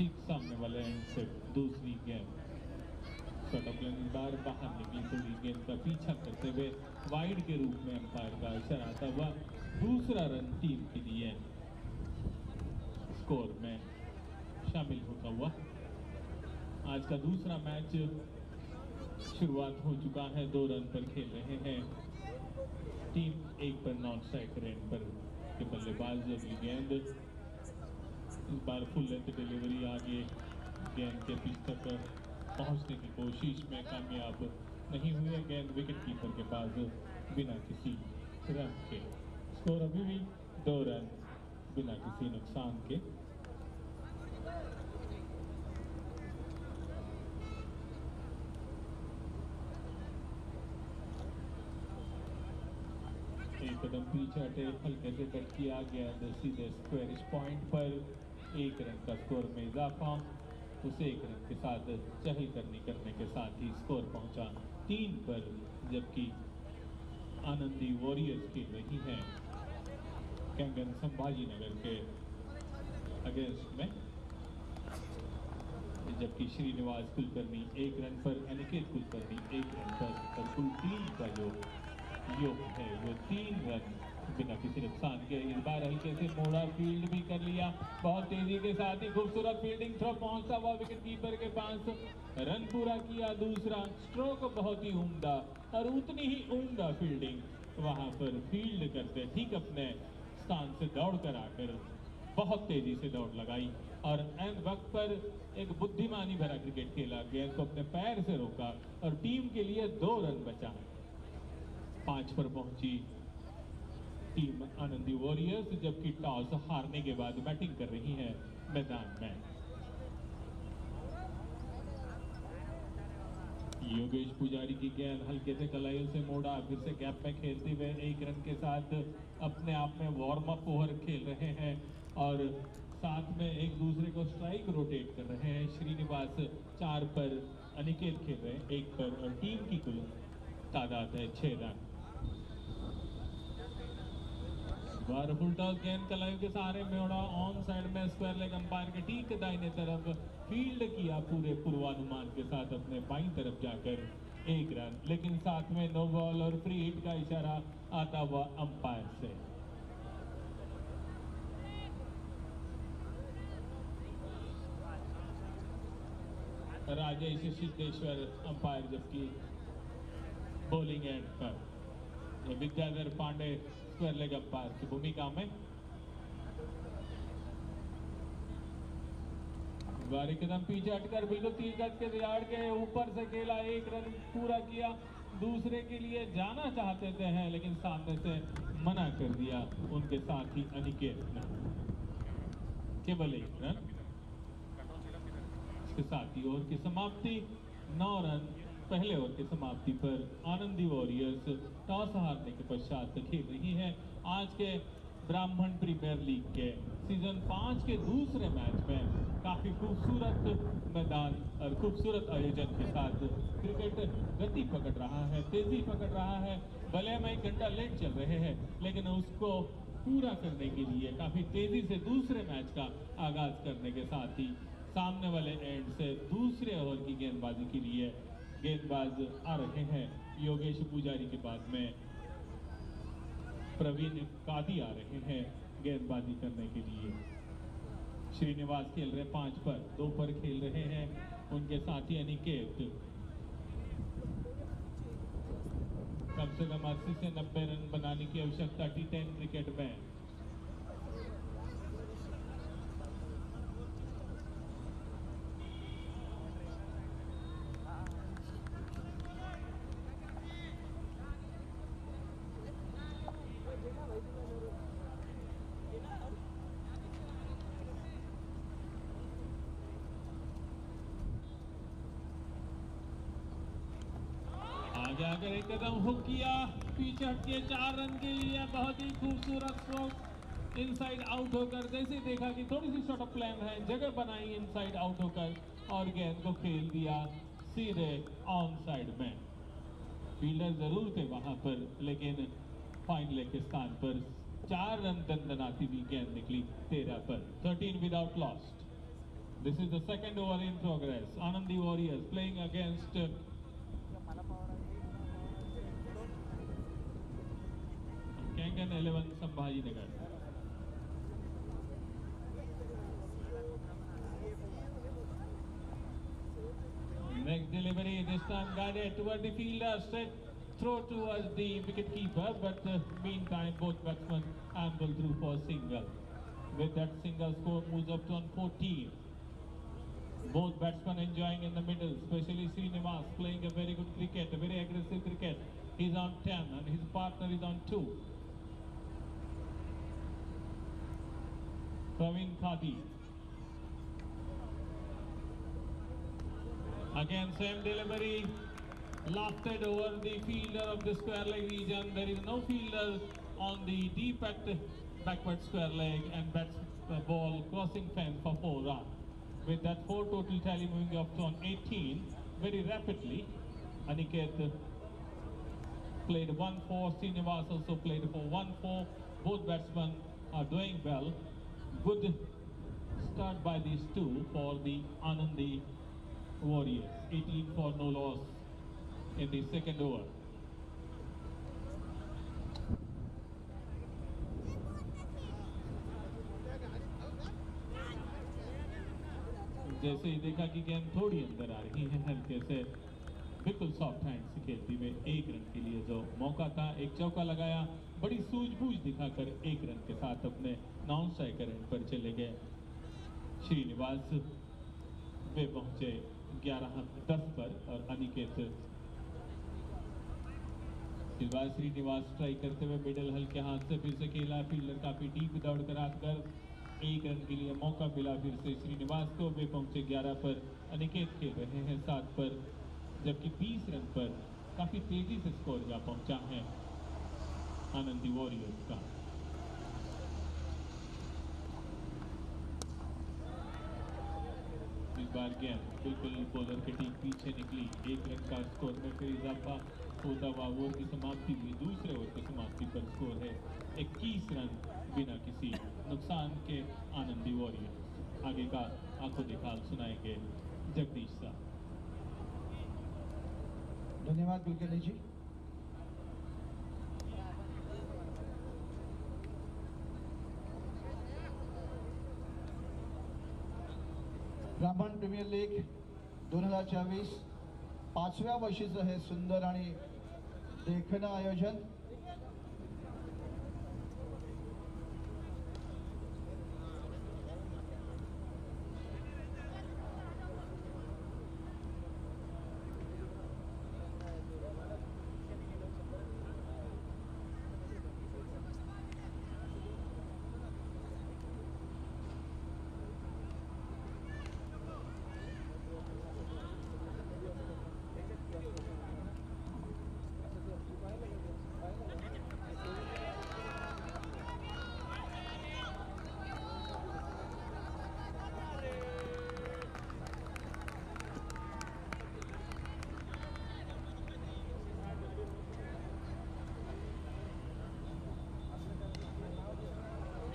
ठीक सामने वाले एंड से दूसरी गेंद बार बाहर निकली, थोड़ी गेंद का पीछा करते हुए वाइड के रूप में अंपायर का इशारा आता हुआ दूसरा रन टीम के लिए स्कोर में शामिल होता हुआ। आज का दूसरा मैच शुरुआत हो चुका है, 2 रन पर खेल रहे हैं टीम, 1 पर नॉन स्ट्राइक रेट पर के बल्लेबाज। अगली गेंद इस बार फुल लेंथ डिलीवरी, आगे गेंद के पिच तक पहुंचने की कोशिश में कामयाब नहीं हुई है। गेंद विकेट कीपर के पास बिना किसी रन के। स्कोर अभी भी 2 रन बिना किसी नुकसान के। एक कदम पीछे हटे, हल्के से कट किया, गेंद सीधे स्क्वेरिश पॉइंट पर 1 रन का स्कोर में इजाफा। उसे 1 रन के साथ चहलकदमी करने के साथ ही स्कोर पहुंचा 3 पर, जबकि आनंदी वॉरियर्स खेल रही हैं कैंगन संभाजी नगर के अगेंस्ट में, जबकि श्रीनिवास कुलकर्णी 1 रन पर, अनिकेत कुलकर्णी 1 रन पर, और कुल टीम का जो योग है वो 3 रन बिना किसी नुकसान के। इस बार हल्के से मोड़ा, फील्ड भी कर लिया, बहुत तेजी के साथ ही खूबसूरत फील्डिंग थ्रो पहुंचता हुआ विकेट कीपर के पास, रन पूरा किया। दूसरा स्ट्रोक बहुत ही उम्दा और उतनी ही उम्दा फील्डिंग वहां पर फील्ड करते ठीक अपने स्थान से दौड़ कर आकर बहुत तेजी से दौड़ लगाई और एंड वक्त पर एक बुद्धिमानी भरा क्रिकेट खेला, गेंद को अपने पैर से रोका और टीम के लिए 2 रन बचा। 5 पर पहुंची टीम आनंदी वॉरियर्स, जबकि टॉस हारने के बाद बैटिंग कर रही है मैदान में। योगेश पुजारी की गेंद हल्के से कलाइयों से मोड़ा, फिर से गैप में खेलते हुए 1 रन के साथ अपने आप में वार्म अप ओवर खेल रहे हैं और साथ में एक दूसरे को स्ट्राइक रोटेट कर रहे हैं। श्रीनिवास 4 पर, अनिकेत खेल रहे हैं 1 पर और टीम की कुल तादाद है 6 रन। बार फुल टॉस गेंद कलाइयों के सहारे मोड़ा, ऑन साइड में स्क्वायर लेग अंपायर के ठीक दाहिने तरफ फील्ड किया पूरे पूर्वानुमान के साथ अपने बाईं तरफ जाकर 1 रन, लेकिन साथ में नो बॉल और फ्री हिट का इशारा आता हुआ अंपायर से। राजेश सिद्धेश्वर अंपायर, जबकि बॉलिंग एंड पर Vidyadhar Pande square leg umpire की भूमिका में। बारी कदम पीछे हटकर बिल्कुल 30 गज के रियाड़ के ऊपर से खेला, 1 रन पूरा किया। दूसरे के लिए जाना चाहते थे हैं, लेकिन सामने से मना कर दिया उनके साथ ही अनिकेत ने। केवल 1 रन, इसके साथ ही ओवर की समाप्ति। 9 रन पहले ओवर की समाप्ति पर आनंदी वॉरियर्स टॉस हारने के पश्चात खेल रही है आज के ब्राह्मण प्रीमियर लीग के सीजन 5 के दूसरे मैच में। काफी खूबसूरत मैदान और खूबसूरत आयोजन के साथ क्रिकेट गति पकड़ रहा है, तेजी पकड़ रहा है। भले में 1 घंटा लेट चल रहे हैं, लेकिन उसको पूरा करने के लिए काफी तेजी से दूसरे मैच का आगाज करने के साथ ही सामने वाले एंड से दूसरे ओवर की गेंदबाजी के लिए गेंदबाज आ रहे हैं। योगेश पुजारी के बाद में प्रवीण कादी आ रहे हैं गेंदबाजी करने के लिए। श्रीनिवास खेल रहे 5 पर, 2 पर खेल रहे हैं उनके साथी अनिकेत। कम से कम 80 से 90 रन बनाने की आवश्यकता T10 क्रिकेट में। आगे आकर 1 कदम हुक किया, पीछे हटके 4 रन के लिए बहुत ही खूबसूरत स्ट्रोक इनसाइड आउट होकर। जैसे देखा कि थोड़ी सी शॉर्ट ऑफ प्लान है, जगह बनाई इनसाइड आउट होकर और गेंद को खेल दिया सीधे ऑन साइड में। फील्डर जरूर थे वहां पर, लेकिन फाइन लेग के स्थान पर 4 रन दंदनाती हुई गेंद निकली 13 पर। 13 without lost. This is the second over in progress. Anandi Warriors playing against Kangan 11 Sambhajinagar. Next delivery, this time guided toward the fielder, straight throw towards the wicket keeper, but meantime both batsmen amble through for a single. With that single, score moves up to 14. Both batsmen enjoying in the middle, especially Srinivas playing a very good cricket, a very aggressive cricket. He's on 10 and his partner is on 2. Praveen Khadi. Again same delivery, lofted over the fielder of the square leg region. There is no fielder on the deep at backward square leg, and bats the ball crossing fence for 4 runs. With that 4 total tally moving up to 18 very rapidly. Aniket played 1-4, Srinivas also played for 1-4. Both batsmen are doing well. Good start by these two for the Anandi Warriors. 18 for no loss in the second over. जैसे ही देखा कि गेंद थोड़ी अंदर आ रही है, हल्के से बिल्कुल सॉफ्ट हैंड से खेलती हुए 1 रन के लिए जो मौका था, एक चौका लगाया, बड़ी सूझबूझ दिखाकर 1 रन के साथ अपने नॉन स्ट्राइकर एंड पर चले गए। श्रीनिवास वे पहुंचे 11-10 पर और अनिकेत श्रीनिवास ट्राई करते हुए मिडल हल्के हाथ से फिर से खेला, फील्डर काफी डीप दौड़ कर आकर 1 रन के लिए मौका मिला फिर से श्रीनिवास को। वे पहुंचे 11 पर, अनिकेत खेल रहे हैं 7 पर, जबकि 20 रन पर काफी तेजी से स्कोर जा पहुंचा है आनंदी वॉरियर्स का। इस बार गेंद बिल्कुल बॉलर के ठीक पीछे निकली। 1 रन का स्कोर में फिर इजाफा होता हुआ ओवर की समाप्ति हुई। दूसरे ओवर की समाप्ति पर स्कोर है 21 रन बिना किसी नुकसान के आनंदी वॉरियर्स। आगे का आंखों दिखाल सुनाएंगे जगदीश साहब। धन्यवाद कुलकर्णी जी। ब्राह्मण प्रीमियर लीग 2024 5व्या वर्षीचं हे सुंदर आणि देखणं आयोजन।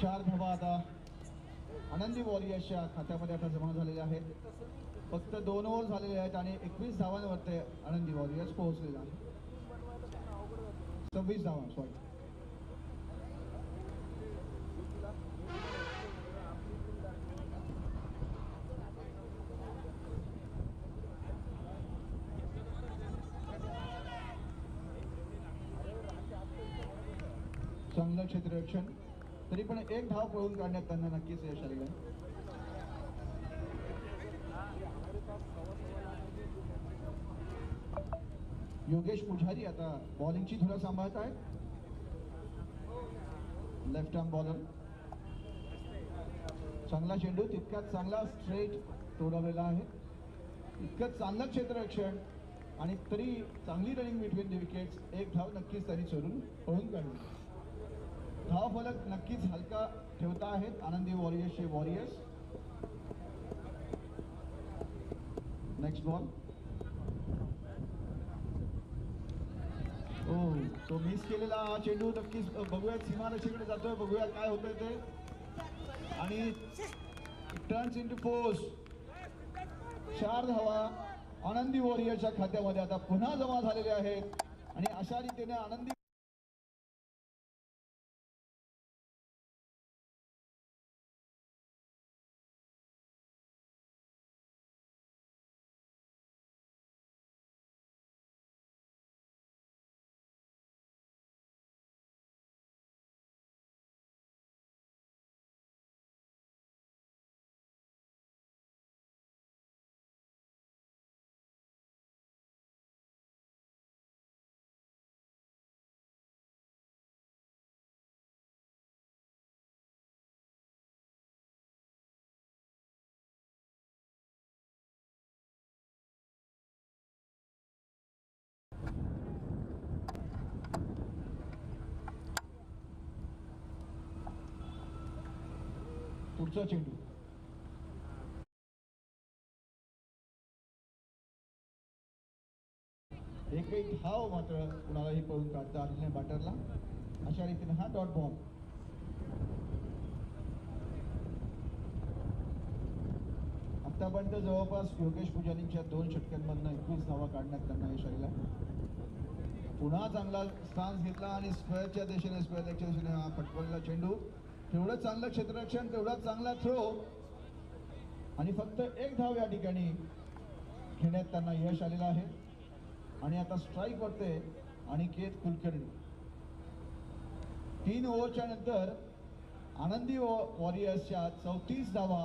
चार धावा आता आनंदी वॉरियर्सच्या खात्यामध्ये आता जमा झालेल्या आहेत। फक्त 2 ओव्हर झालेले आहेत आणि 21 धावांवरती आनंदी वॉरियर्स पोहोचलेला आहे। 26 धावा सॉरी। चांगलं क्षेत्ररक्षण, तरी पण 1 धाव पळून काढण्यात त्यांना नक्कीच यश आलेलं आहे। योगेश पुजारी आता बॉलिंगची धुरा सांभाळत आहेत। लेफ्ट आर्म बॉलर, चांगला चेंडू, तितकाच चांगला स्ट्रेट तोडवलेला आहे, इतकंच चांगलं क्षेत्ररक्षण आणि तरी चांगली रनिंग बिटवीन द विकेट्स। 1 धाव नक्कीच त्यांनी चोरून पळून काढली। धाव फलक नक्कीच हलका ठेवता आहेत आनंदी वॉरियर्सचे वॉरियर्स। नेक्स्ट बॉल, तो मिस केलेला चेंडू नक्कीच बघूयात सीमारेषेकडे जातोय, बघूयात काय होतंय ते। आणि टर्न्स इनटू फोर्स 4 धावा आनंदी वॉरियर्सच्या खात्यामध्ये आता पुन्हा जमा झालेले आहेत आणि अशा रीतीने आनंदी पुढचा चेंडू एकही धाव मात्र कुणालाही पळून काढता आली नाही बॅटरला. अशा रीतीने हा डॉट बॉल. आतापर्यंत जवळपास योगेश पुजारींच्या 2 षटकांमधनं 21 धावा काढण्यात त्यांना यश आलेलं आहे. पुन्हा चांगला स्टान्स घेतला आणि स्क्वेअरच्या दिशेने स्क्वेअर लेगच्या दिशेने हा फटकवलेला चेंडू. तेवढं चांगलं क्षेत्ररक्षण, तेवढा चांगला थ्रो आणि फक्त 1 धाव या ठिकाणी घेण्यात त्यांना यश आलेलं आहे. आणि आता स्ट्राईक पडते अनिकेत कुलकर्णी. 3 ओव्हरच्या नंतर आनंदी वॉरियर्सच्या 34 धावा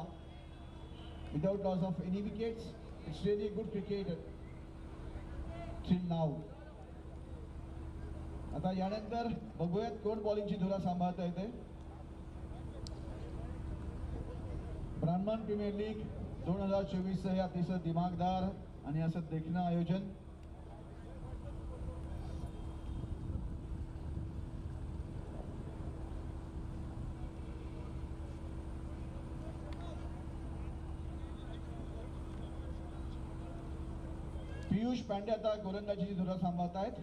without loss of any wickets. It's really good cricket till नाव. आता यानंतर बघूयात कोण बॉलिंगची धुरा सांभाळता येते. ब्राह्मण प्रीमियर लीग 2024 हे अतिशय दिमागदार आणि असं देखणं आयोजन. पियुष पांडे आता गोलंदाजीची धुरा सांभाळतायत.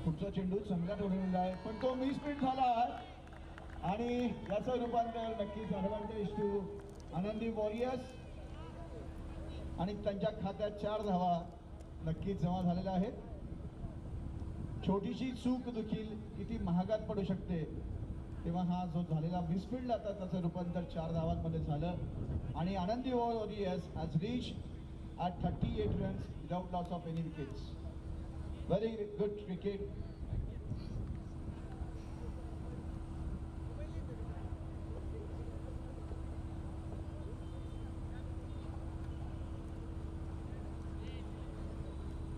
पुढचा चेंडू चांगला ठेवलेला आहे पण तो मिसफिट झाला आणि याचं रूपांतर नक्कीच ॲडव्हान्टेज टू आनंदी वॉरियर्स आणि त्यांच्या खात्यात 4 धावा नक्कीच जमा झालेल्या आहेत. छोटीशी चूक देखील किती महागात पडू शकते तेव्हा हा जो झालेला मिसफिल्ड आता त्याचं रूपांतर 4 धावांमध्ये झालं आणि Anandi Warriors has reach at 38 runs without loss of any wickets. Very good cricket.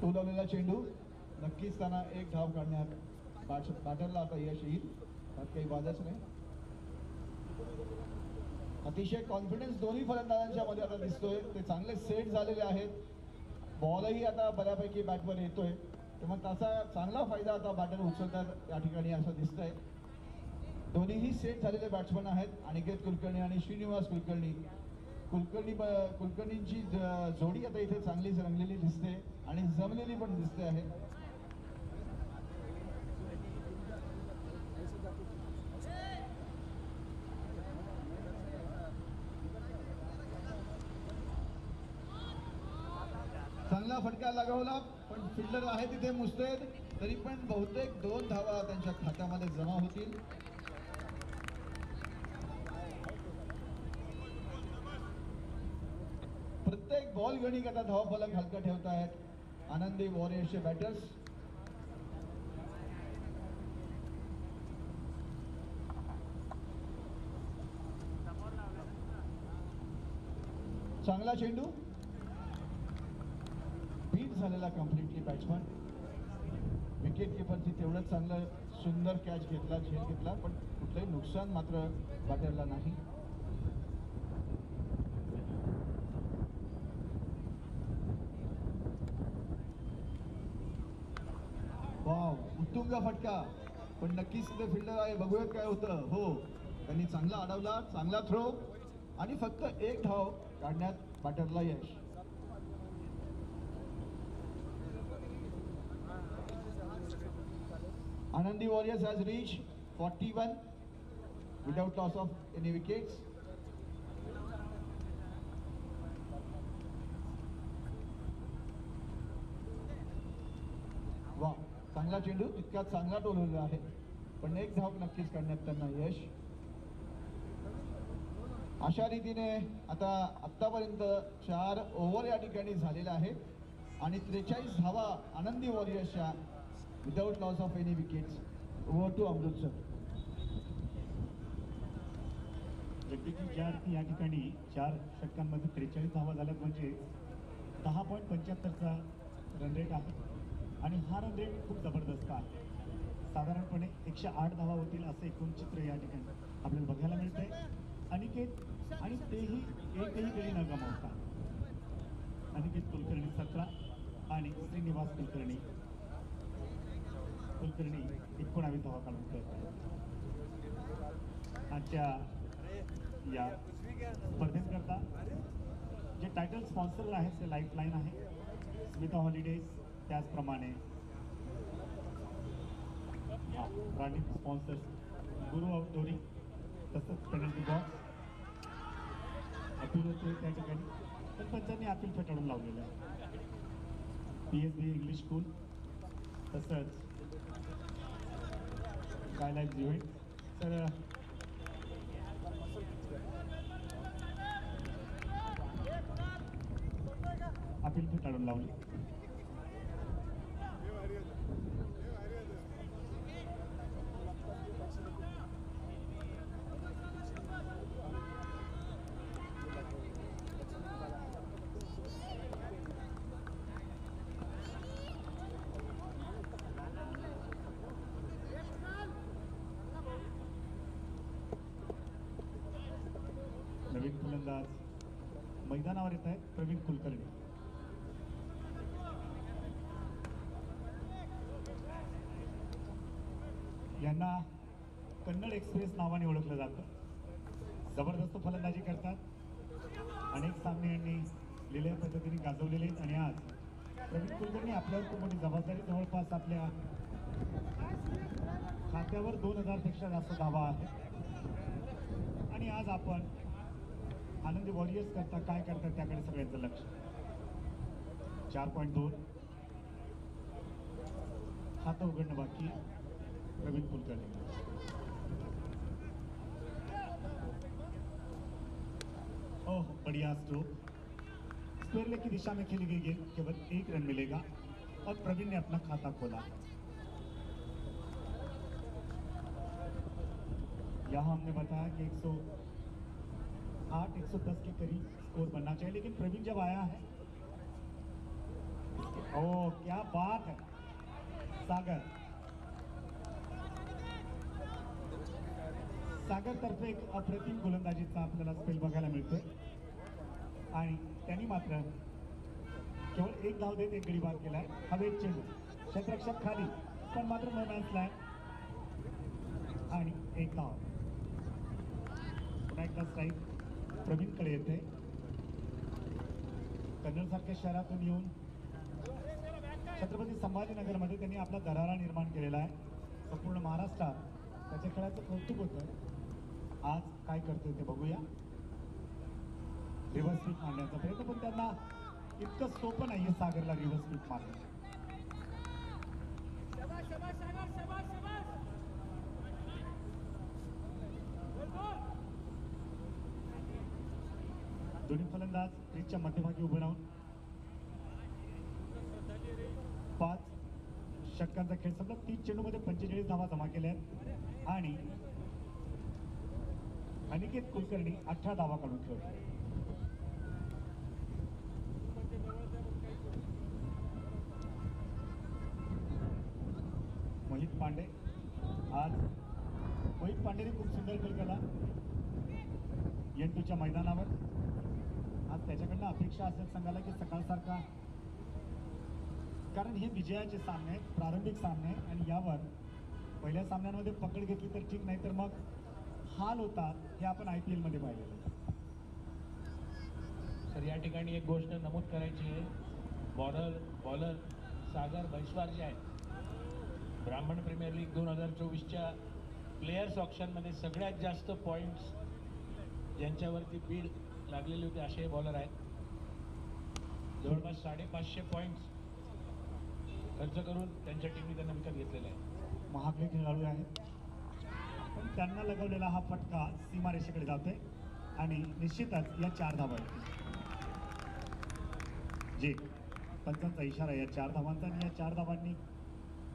टोलवलेला चेंडू नक्कीच त्यांना 1 धाव काढण्यात बॅटरला आता यश येईल, त्यात काही वादच नाही. अतिशय कॉन्फिडन्स दोन्ही फलंदाजांच्या मध्ये आता दिसतोय. ते चांगले सेट झालेले आहेत. बॉलही आता बऱ्यापैकी बॅटवर येतोय तेव्हा त्याचा चांगला फायदा आता बॅटर उचलतात या ठिकाणी असं दिसतंय. दोन्हीही सेट झालेले बॅट्समन आहेत अनिकेत कुलकर्णी आणि श्रीनिवास कुलकर्णी. कुलकर्णींची जोडी आता इथे चांगलीच रंगलेली दिसते आणि जमलेली पण दिसते आहे. चांगला फटका लगावला पण फिल्डर आहे तिथे मुस्तैद. तरी पण बहुतेक 2 धावा त्यांच्या खात्यामध्ये जमा होतील. प्रत्येक बॉल गणिक आता धावफलक हलका ठेवत आहेत आनंदी वॉरियर्सचे बॅटर्स. चांगला चेंडू बीट झालेला कम्प्लिटली बॅट्समन. विकेट किपरची तेवढंच चांगलं सुंदर कॅच घेतला, झेल घेतला पण कुठलंही नुकसान मात्र बॅटरला नाही. वाव, उत्तुंग फटका पण नक्कीच तिथे फिल्डर आहे. बघूयात काय होतं. हो, त्यांनी चांगला अडवला, चांगला थ्रो आणि फक्त 1 धाव काढण्यात बॅटरला यश. Anandi Warriors has reached 41 without loss of any wickets. वा, चांगला चेंडू, इतका चांगला टोलवला आहे, पण एक धाव नक्कीच काढण्यात त्यांना यश. अशा रीतीने आता आत्तापर्यंत 4 ओव्हर या ठिकाणी झालेल्या आहेत आणि 43 धावा आनंदी वॉरियर्सच्या without loss of any wickets. Over to Amritsar. Jagdish ज्या या ठिकाणी 4 षटकांमध्ये 43 धावा झाल्यात म्हणजे 10.75चा रन रेट आहे आणि हा रन रेट खूप जबरदस्त आहे. साधारणपणे 108 धावा होतील असं एकूण चित्र या ठिकाणी आपल्याला बघायला मिळतंय. अनिकेत आणि तेही एकही गडी न गमावता अनिकेत कुलकर्णी 17 आणि श्रीनिवास कुलकर्णी 19 धावा काढून खेळत आहेत. आजच्या या स्पर्धेकरता जे टायटल स्पॉन्सर आहेत ते लाईफलाईन आहे, स्मिता हॉलिडेज, त्याचप्रमाणे ब्रँडिंग स्पॉन्सर्स गुरु आउटडोरिंग, तसंच पेनल्टी बॉक्स अपील होते त्या ठिकाणी. पण पंचांनी अपील फेटाळून लावलेलं आहे. PSB इंग्लिश स्कूल, तसंच स्कायलाईफ इव्हेंट. तर अपील फेटाळून लावली. नवीन फलंदाज मैदानावर येत आहेत प्रवीण कुलकर्णी. यांना कन्नड एक्सप्रेस नावाने ओळखलं जातं. जबरदस्त फलंदाजी करतात. अनेक सामने यांनी लिहिल्या पद्धतीने गाजवलेले आहेत आणि आज प्रवीण कुलकर्णी आपल्यावर खूप मोठी जबाबदारी, जवळपास आपल्या खात्यावर 2000 पेक्षा जास्त धावा आहे आणि आज आपण आनंदी वॉरियर्स करता काय करतात त्याकडे सगळ्यांचं लक्ष. 4.2 खातं उघडणं बाकी प्रवीण कुलकर्णी. ओह, बढ़िया स्ट्रोक. स्क्वायर लेग की दिशा में खेली गई गेंद, केवल 1 रन मिलेगा और प्रवीण ने अपना खाता खोला. यहाँ हमने बताया कि 108 110 के करीब स्कोर बनना चाहिए, लेकिन प्रवीण जब आया है, ओह क्या बात है. सागर तर्फे एक अप्रतिम गोलंदाजीचा आपल्याला स्पेल बघायला मिळतोय आणि त्यांनी मात्र केवळ 1 धाव देत 1 गडी बाद केलाय. हवेत चेंडू, क्षेत्ररक्षक खाली, पण मात्र नो मॅन्स लँड आणि 1 धाव. पुन्हा एकदा स्ट्राईक प्रवीणकडे येते. कन्नडसारख्या शहरातून येऊन छत्रपती संभाजीनगरमध्ये त्यांनी आपला दरारा निर्माण केलेला आहे. संपूर्ण महाराष्ट्रात त्याच्या खेळाचं कौतुक होतं. आज काय करतोय ते बघूया. रिव्हर्स स्वीप मारण्याचा प्रयत्न, पण त्यांना इतकं सोपं नाहीये सागरला रिव्हर्स स्वीप मारणं. दोन्ही फलंदाज क्रीजच्या मध्यभागी उभे राहून 5 षटकांचा खेळ संपला. 30 चेंडूमध्ये 45 धावा जमा केल्या आहेत आणि अनिकेत कुलकर्णी 18 धावा काढून खेळतो. मोहित पांडे, आज मोहित पांडेने खूप सुंदर खेळ केला N2च्या मैदानावर. आज त्याच्याकडनं अपेक्षा असेल संघाला की सकाळसारखा, कारण हे विजयाचे सामने आहेत, प्रारंभिक सामने आहेत आणि यावर पहिल्या सामन्यांमध्ये पकड घेतली तर ठीक, नाही तर मग हाल होतात. हे आपण IPL मध्ये पाहिलेलं. तर या ठिकाणी एक गोष्ट नमूद करायची आहे, बॉलर सागर बैसवार जे आहेत, ब्राह्मण प्रीमियर लीग 2024च्या प्लेयर्स ऑप्शनमध्ये सगळ्यात जास्त पॉईंट्स ज्यांच्यावरती बीड लागलेले होते असे बॉलर आहेत. जवळपास 550 पॉईंट्स खर्च करून त्यांच्या टीमने त्यांना विकत घेतलेला आहे. महागडे खेळाडू आहेत, पण त्यांना लगवलेला हा फटका सीमारेषेकडे जातोय आणि निश्चितच या 4 धावा आहेत. जे पंचांचा इशारा या 4 धावांचा, आणि या 4 धावांनी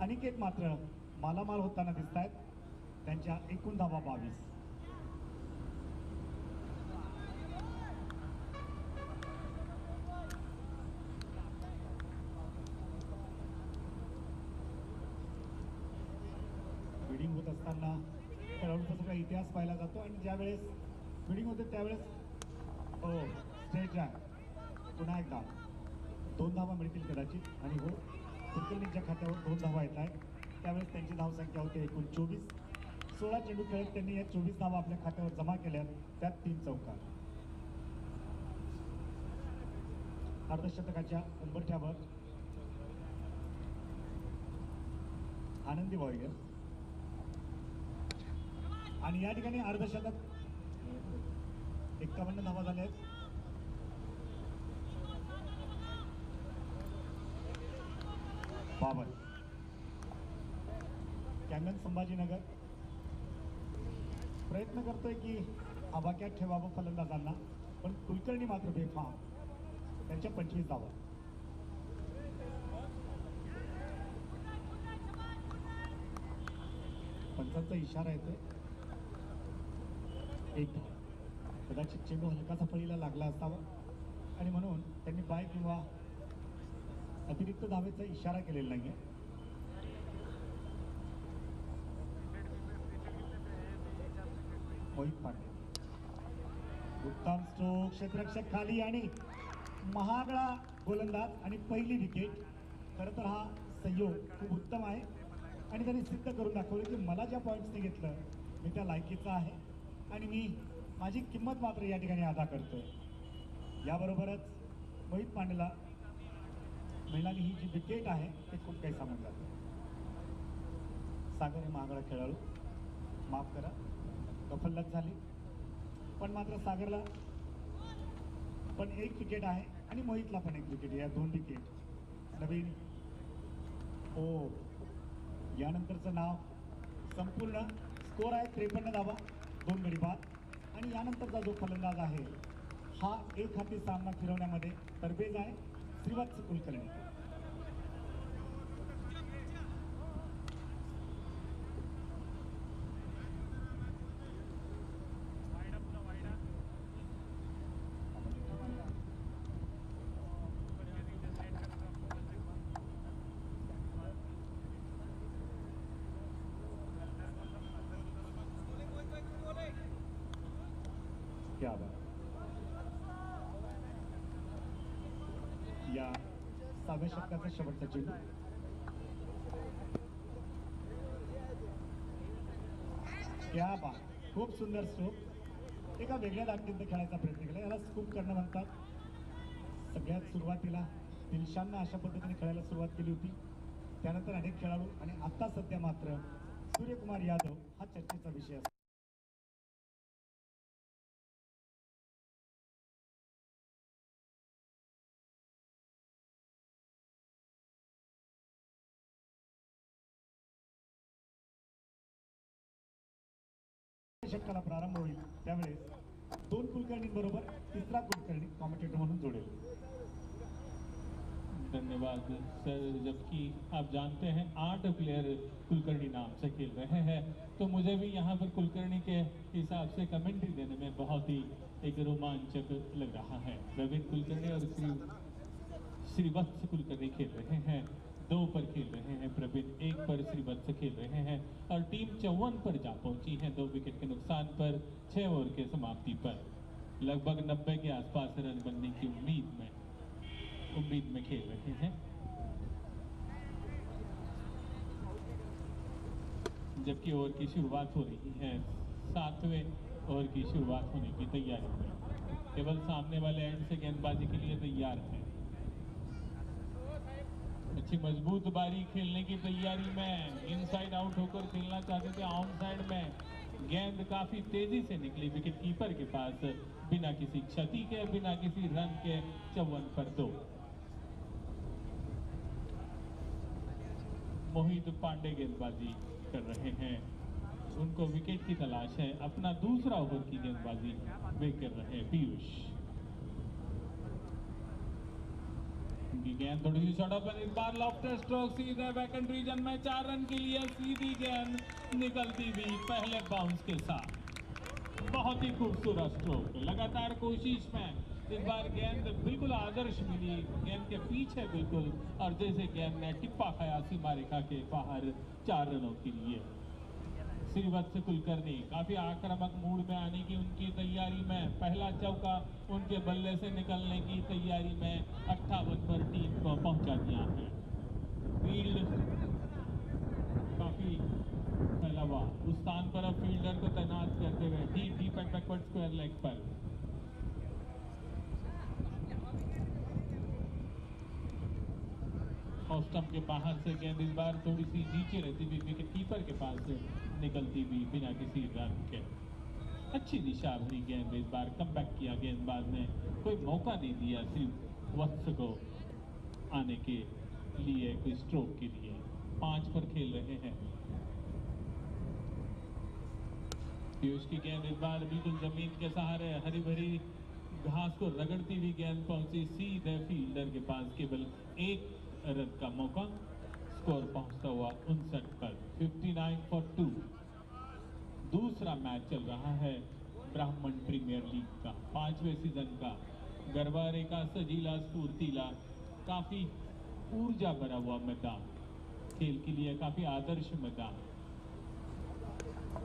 अनिकेत मात्र मालामाल होताना दिसत आहेत. त्यांच्या एकूण धावा 22. बिडिंग होत असताना खेळाडूचा सगळा इतिहास पाहिला जातो, आणि ज्यावेळेस बिडिंग होते त्यावेळेस स्ट्रेट आहे पुन्हा एकदा 2 धावा मिळतील कदाचित. आणि हो, कुलकर्णीच्या खात्यावर 2 धावा येत आहेत. त्यावेळेस त्यांची धावसंख्या होते एकूण 24. 16 चेंडू खेळत त्यांनी या 24 धावा आपल्या खात्यावर जमा केल्या, त्यात 3 चौकार. अर्धशतकाच्या उंबरठ्यावर आनंदी वॉरियर, आणि या ठिकाणी अर्धशतक 51 धावा झाल्या आहेत. बाबर कॅंगन संभाजीनगर प्रयत्न करतोय की आबाक्यात ठेवावं फलंदाजांना, पण कुलकर्णी मात्र बेफाम. त्यांच्या 25 धावा. पंचांचा इशारा येतोय 1 धाव. कदाचित चेंडू हलकाचा फळीला लागला असावा, आणि म्हणून त्यांनी बाय किंवा अतिरिक्त धावेचा इशारा केलेला नाहीये. मोहित पांडे उत्तम स्ट्रोक, क्षेत्ररक्षक खाली, आणि महागडा गोलंदाज आणि पहिली विकेट. खरं तर हा संयोग खूप उत्तम आहे, आणि त्यांनी सिद्ध करून दाखवलं की मला ज्या पॉईंट्सने घेतलं मी त्या लायकीचा आहे, आणि मी माझी किंमत मात्र या ठिकाणी अदा करतोय. याबरोबरच मोहित पांडेला महिलांनी ही जी विकेट आहे ते खूप काही सांगून जातं. सागर हे महागडा खेळाडू, माफ करा गफलत झाली, पण मात्र सागरला पण 1 विकेट आहे, आणि मोहितला पण 1 विकेट. या 2 विकेट नवीन. यानंतरचं नाव संपूर्ण स्कोर आहे 53 धावा, 2 गडी बाद. आणि यानंतरचा जो फलंदाज आहे हा एक हाती सामना फिरवण्यामध्ये तरबेज आहे, श्रीवत्स कुलकर्णी. क्या बात. या 6व्या षटकाचा शेवटचा चेंडू. क्या बात, खूप सुंदर स्ट्रोक. एका वेगळ्या धाटनीत खेळायचा प्रयत्न केला, याला स्कूप करणं म्हणतात. सगळ्यात सुरुवातीला दिलशाननं अशा पद्धतीने खेळायला सुरुवात केली होती, त्यानंतर अनेक खेळाडू, आणि आता सध्या मात्र सूर्यकुमार यादव हा चर्चेचा विषय असतो. षटकाला प्रारंभ होईल त्यावेळेस 2 कुलकर्णींबरोबर 3रा कुलकर्णी कॉमेंटेटर म्हणून जोडेल. धन्यवाद सर. जबकि आप जानते हैं 8 प्लेयर कुलकर्णी नाम से खेल रहे हैं, तो मुझे भी यहाँ पर कुलकर्णी के हिसाब से कमेंट्री देने में बहुत ही एक रोमांचक लग रहा है. प्रवीण कुलकर्णी और श्रीवत्स कुलकर्णी खेल रहे हैं, 2 पर खेल रहे हैं प्रवीण, 1 पर श्रीवत्स खेल रहे हैं, और टीम 54 पर जा पहुंची है 2 विकेट के नुकसान पर 6 ओवर के समाप्ति पर. लगभग 90 के आसपास रन बनने की उम्मीद में खेल रहे हैं. जबकि ओवर की शुरुआत हो रही है, 7वें ओवर की शुरुआत होने की तैयारी में. केवल सामने वाले एंड से गेंदबाजी के लिए तैयार है। अच्छी मजबूत बारी खेलने की तैयारी में, इनसाइड आउट होकर खेलना चाहते थे, ऑन साइड में गेंद काफी तेजी से निकली विकेट कीपर के पास, बिना किसी क्षति के, बिना किसी रन के 54 पर 2। मोहित पांडे गेंदबाजी कर रहे हैं, उनको विकेट की तलाश है, अपना दूसरा ओवर की गेंदबाजी वे कर रहे हैं पीयूष। उनकी गेंद थोड़ी सी शॉर्ट पर, इस बार लॉफ्टर स्ट्रोक सीधे बैकेंड रीजन में 4 रन के लिए, सीधी गेंद निकलती हुई पहले बाउंस के साथ। बहुत ही खूबसूरत स्ट्रोक, लगातार कोशिश में, इस बार गेंद बिल्कुल आदर्श मिली, गेंद के पीछे बिल्कुल, और जैसे गेंद ने टिप्पा खाया सीमा रेखा के बाहर 4 रनों के लिए। श्रीवत्स कुलकर्णी काफी आक्रामक मूड में आने की उनकी तैयारी में, पहला चौका उनके बल्ले से निकलने की तैयारी में 58 पर टीम को पहुंचा दिया है। फील्ड काफी फैला हुआ, उस स्थान पर अब फील्डर को तैनात करते हुए deep and backward square leg पर ऑफ स्टंप के बाहर से गेंद इस बार थोड़ी सी नीचे रहती हुई विकेट कीपर के पास से निकलती हुई बिना किसी रन के। अच्छी दिशा भरी गेंद, इस बार कमबैक किया गेंदबाज ने, कोई मौका नहीं दिया सिर्फ वत्स को आने के लिए, कोई स्ट्रोक के लिए। 5 पर खेल रहे हैं। पीयूष की गेंद इस बार बिल्कुल जमीन के सहारे हरी भरी घास को रगड़ती हुई गेंद पहुंची सीधे फील्डर के पास, केवल 1 रन का मौका, स्कोर पहुंचता हुआ 59 पर 59 for 2। दूसरा मैच चल रहा है ब्राह्मण प्रीमियर लीग का, 5वें सीजन का। गरबारे का सजीला स्फूर्तिला, काफी ऊर्जा भरा हुआ मैदान, खेल के लिए काफी आदर्श मैदान।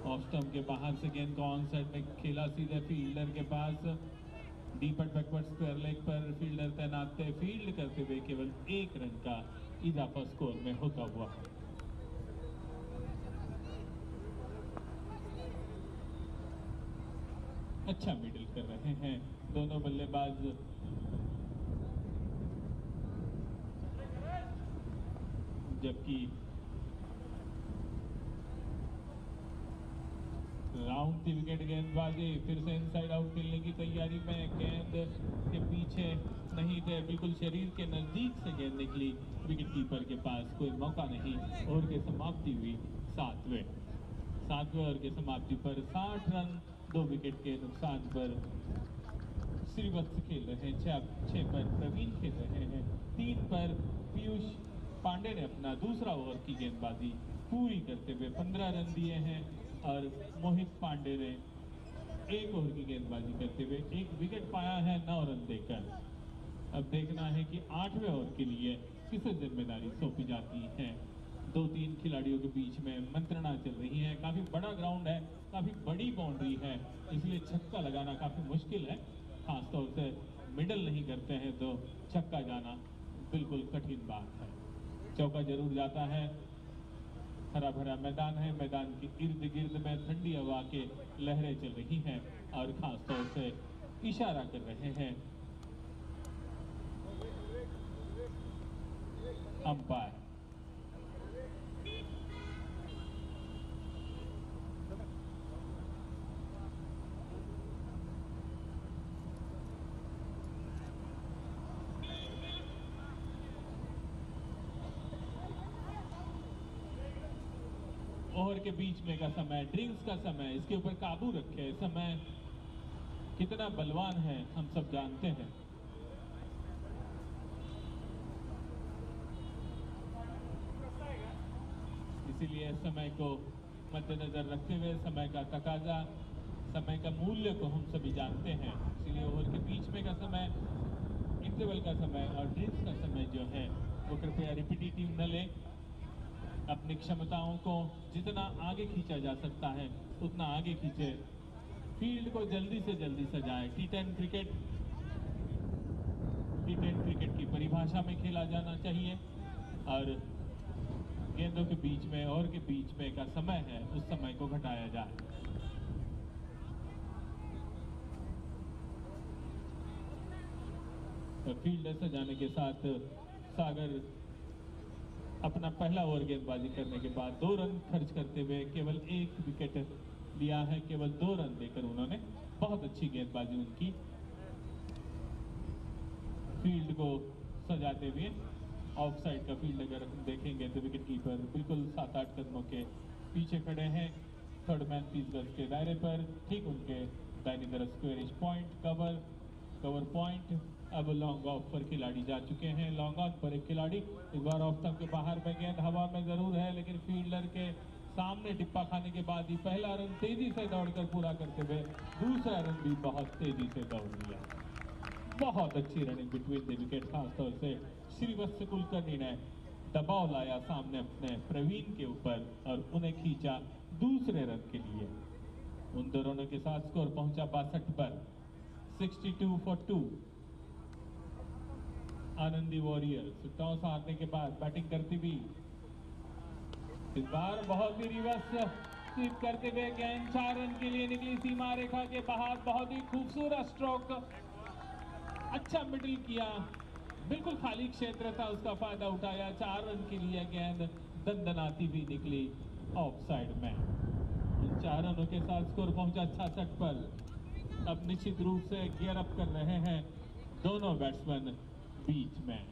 ऑफ स्टंप के बाहर से गेंद को ऑन साइड में खेला सीधे फील्डर के पास, deep and backward square leg पर फील्डर तैनात थे, फील्ड करते हुए केवल 1 रन का इजाफा स्कोर में होता हुआ। अच्छा मिडल कर रहे हैं दोनों बल्लेबाज। जबकि राउंड की विकेट गेंदबाजी, फिर से इनसाइड आउट खेलने की तैयारी में, गेंद के पीछे नहीं थे, बिल्कुल शरीर के नजदीक से गेंद निकली विकेट कीपर के पास, कोई मौका नहीं। ओवर की समाप्ति हुई 7वें ओवर की समाप्ति पर 60 रन 2 विकेट के नुकसान पर श्रीवत्स खेल रहे हैं, 6 पर प्रवीण खेल रहे हैं, 3 पर पीयूष पांडे ने अपना दूसरा ओवर की गेंदबाजी पूरी करते हुए 15 रन दिए हैं, और मोहित पांडे ने 1 ओवर की गेंदबाजी करते हुए 1 विकेट पाया है 9 रन देकर। अब देखना है कि 8वें ओवर के लिए किसे जिम्मेदारी सौंपी जाती है। 2-3 खिलाड़ियों के बीच में मंत्रणा चल रही है, काफी बड़ा ग्राउंड है, काफी बड़ी बाउंड्री है, इसलिए छक्का लगाना काफी मुश्किल है, खासतौर से मिडल नहीं करते हैं तो छक्का जाना बिल्कुल कठिन बात है। चौका जरूर जाता है, हरा भरा मैदान है, मैदान के इर्द गिर्द में ठंडी हवा के लहरें चल रही हैं, और खास तौर से इशारा कर रहे हैं अंपायर। ओवर के बीच में का समय, ड्रिंक्स का समय, इसके ऊपर काबू रखे, समय कितना बलवान है हम सब जानते हैं। इसीलिए समय को मद्देनजर रखते हुए, समय का तकाजा, समय का मूल्य को हम सभी जानते हैं, इसीलिए ओवर के बीच में का समय, इंटरवल का समय और ड्रिंक्स का समय जो है वो कृपया रिपीटेटिव न लें। अपनी क्षमताओं को जितना आगे खींचा जा सकता है उतना आगे खींचे, फील्ड को जल्दी से जल्दी सजाए। T10 क्रिकेट की परिभाषा में खेला जाना चाहिए, और गेंदों के बीच में और के बीच में का समय है उस समय को घटाया जाए। फील्डर सजाने के साथ सागर अपना पहला ओवर गेंदबाजी करने के बाद 2 रन खर्च करते हुए केवल 1 विकेट लिया है, केवल 2 रन देकर उन्होंने। बहुत अच्छी गेंदबाजी उनकी। फील्ड को सजाते हुए ऑफ साइड का फील्ड अगर हम देखेंगे तो विकेट कीपर बिल्कुल 7-8 कदमों के पीछे खड़े हैं। थर्ड मैन 30 गज के दायरे पर, ठीक उनके दाहिनी तरफ स्क्वेरिश पॉइंट, कवर पॉइंट। अब लॉन्ग ऑफ पर खिलाड़ी जा चुके हैं। लॉन्ग ऑन पर एक खिलाड़ी, इस बार ऑफ स्टंप के बाहर में गेंद हवा में जरूर है, लेकिन फील्डर के सामने टिप्पा खाने के बाद ही पहला रन तेजी से दौड़कर पूरा करते हुए दूसरा रन भी बहुत तेजी से दौड़ लिया। बहुत अच्छी रनिंग बिटवीन द विकेट, खासतौर से श्रीवत्स कुलकर्णी ने दबाव लाया सामने अपने प्रवीण के ऊपर और उन्हें खींचा दूसरे रन के लिए। उन दोनों के साथ स्कोर पहुंचा 62 पर, 62 for 2। आनंदी वॉरियर्स टॉस हारने के बाद बैटिंग करती हुई इस बार बहुत ही रिवर्स स्वीप करते हुए गेंद 4 रन के लिए निकली सीमा रेखा के बाहर। बहुत ही खूबसूरत स्ट्रोक, अच्छा मिडिल किया, बिल्कुल खाली क्षेत्र था, उसका फायदा उठाया। 4 रन के लिए गेंद दंदनाती हुई निकली ऑफ साइड में। इन 4 रनों के साथ स्कोर पहुंचा 66 पर। अब निश्चित रूप से गियर अप कर रहे हैं दोनों बैट्समैन बीच में।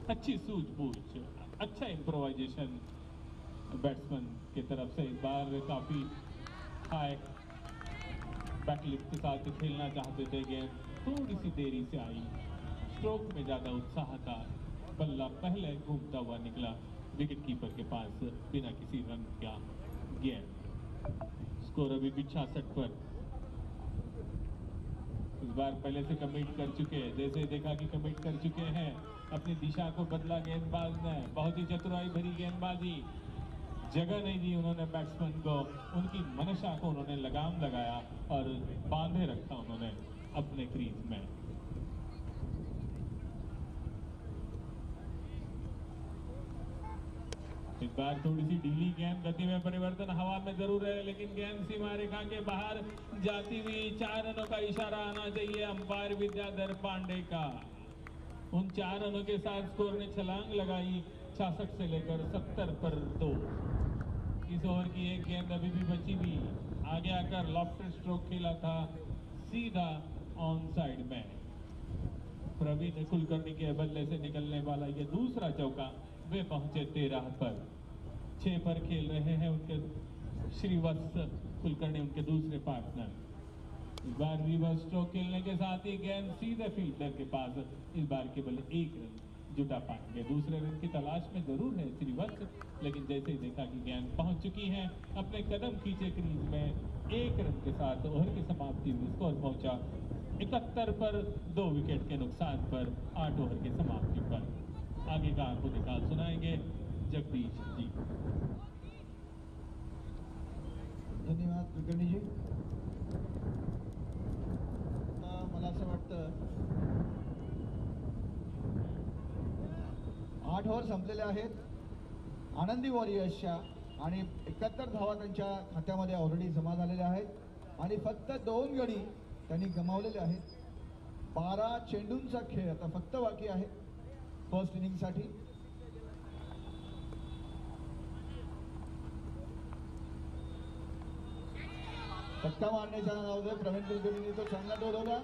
अच्छी सूझबूझ, अच्छा इम्प्रोवाइजेशन बैट्समैन की तरफ से। इस बार काफी हाई बैकलिफ्ट के साथ खेलना चाहते थे, गेंद थोड़ी सी देरी से आई, स्ट्रोक में ज्यादा उत्साह था। बल्ला पहले घूमता हुआ निकला विकेट कीपर के पास बिना किसी रन का गेंद। स्कोर अभी भी 66 पर। इस बार पहले से कमिट कर चुके हैं, जैसे देखा कि कमिट कर चुके हैं, अपनी दिशा को बदला गेंदबाज ने। बहुत ही चतुराई भरी गेंदबाजी, जगह नहीं दी उन्होंने बैट्समैन को, उनकी मनशा को उन्होंने लगाम लगाया और बांधे रखा उन्होंने अपने क्रीज में। इस बार थोड़ी सी ढीली गेंद, गति में परिवर्तन हवा में जरूर है, लेकिन गेंद सीमा रेखा के बाहर जाती हुई। 4 रनों का इशारा आना चाहिए अंपायर विद्याधर पांडे का। उन 4 रनों के साथ स्कोर ने छलांग लगाई 66 से लेकर 70 पर 2। इस ओवर की एक गेंद अभी भी बची हुई, आगे आकर लॉफ्टेड स्ट्रोक खेला था सीधा ऑन साइड में। प्रवीण कुलकर्णी के बल्ले से निकलने वाला ये दूसरा चौका, वे पहुंचे 13 पर। 6 पर खेल रहे हैं उनके श्रीवत्स कुलकर्णी, उनके दूसरे पार्टनर। इस बार रिवर्स स्ट्रोक खेलने के साथ ही गेंद सीधे फील्डर के पास। इस बार केवल 1 रन जुटा पाएंगे। दूसरे रन की तलाश में जरूर है श्रीवत्स, लेकिन जैसे ही देखा कि गेंद पहुंच चुकी है, अपने कदम खींचे क्रीज में। 1 रन के साथ ओवर की समाप्ति हुई। स्कोर पहुंचा 71 पर, 2 विकेट के नुकसान पर, 8 ओवर की समाप्ति पर। आगे का आपको निकाल सुनाएंगे जगदीश जी। धन्यवाद कुलकर्णी जी। मला असं वाटतं 8 ओव्हर संपलेले आहेत आनंदी वॉरियर्सच्या आणि 71 धावा त्यांच्या खात्यामध्ये ऑलरेडी जमा झालेल्या आहेत आणि फक्त 2 गडी त्यांनी गमावलेले आहेत। 12 चेंडूंचा खेळ आता फक्त बाकी आहे फर्स्ट इनिंगसाठी। फटका मारण्याच्या नावाने प्रवीण कुलकर्णींनी तो चांगला डोलवला,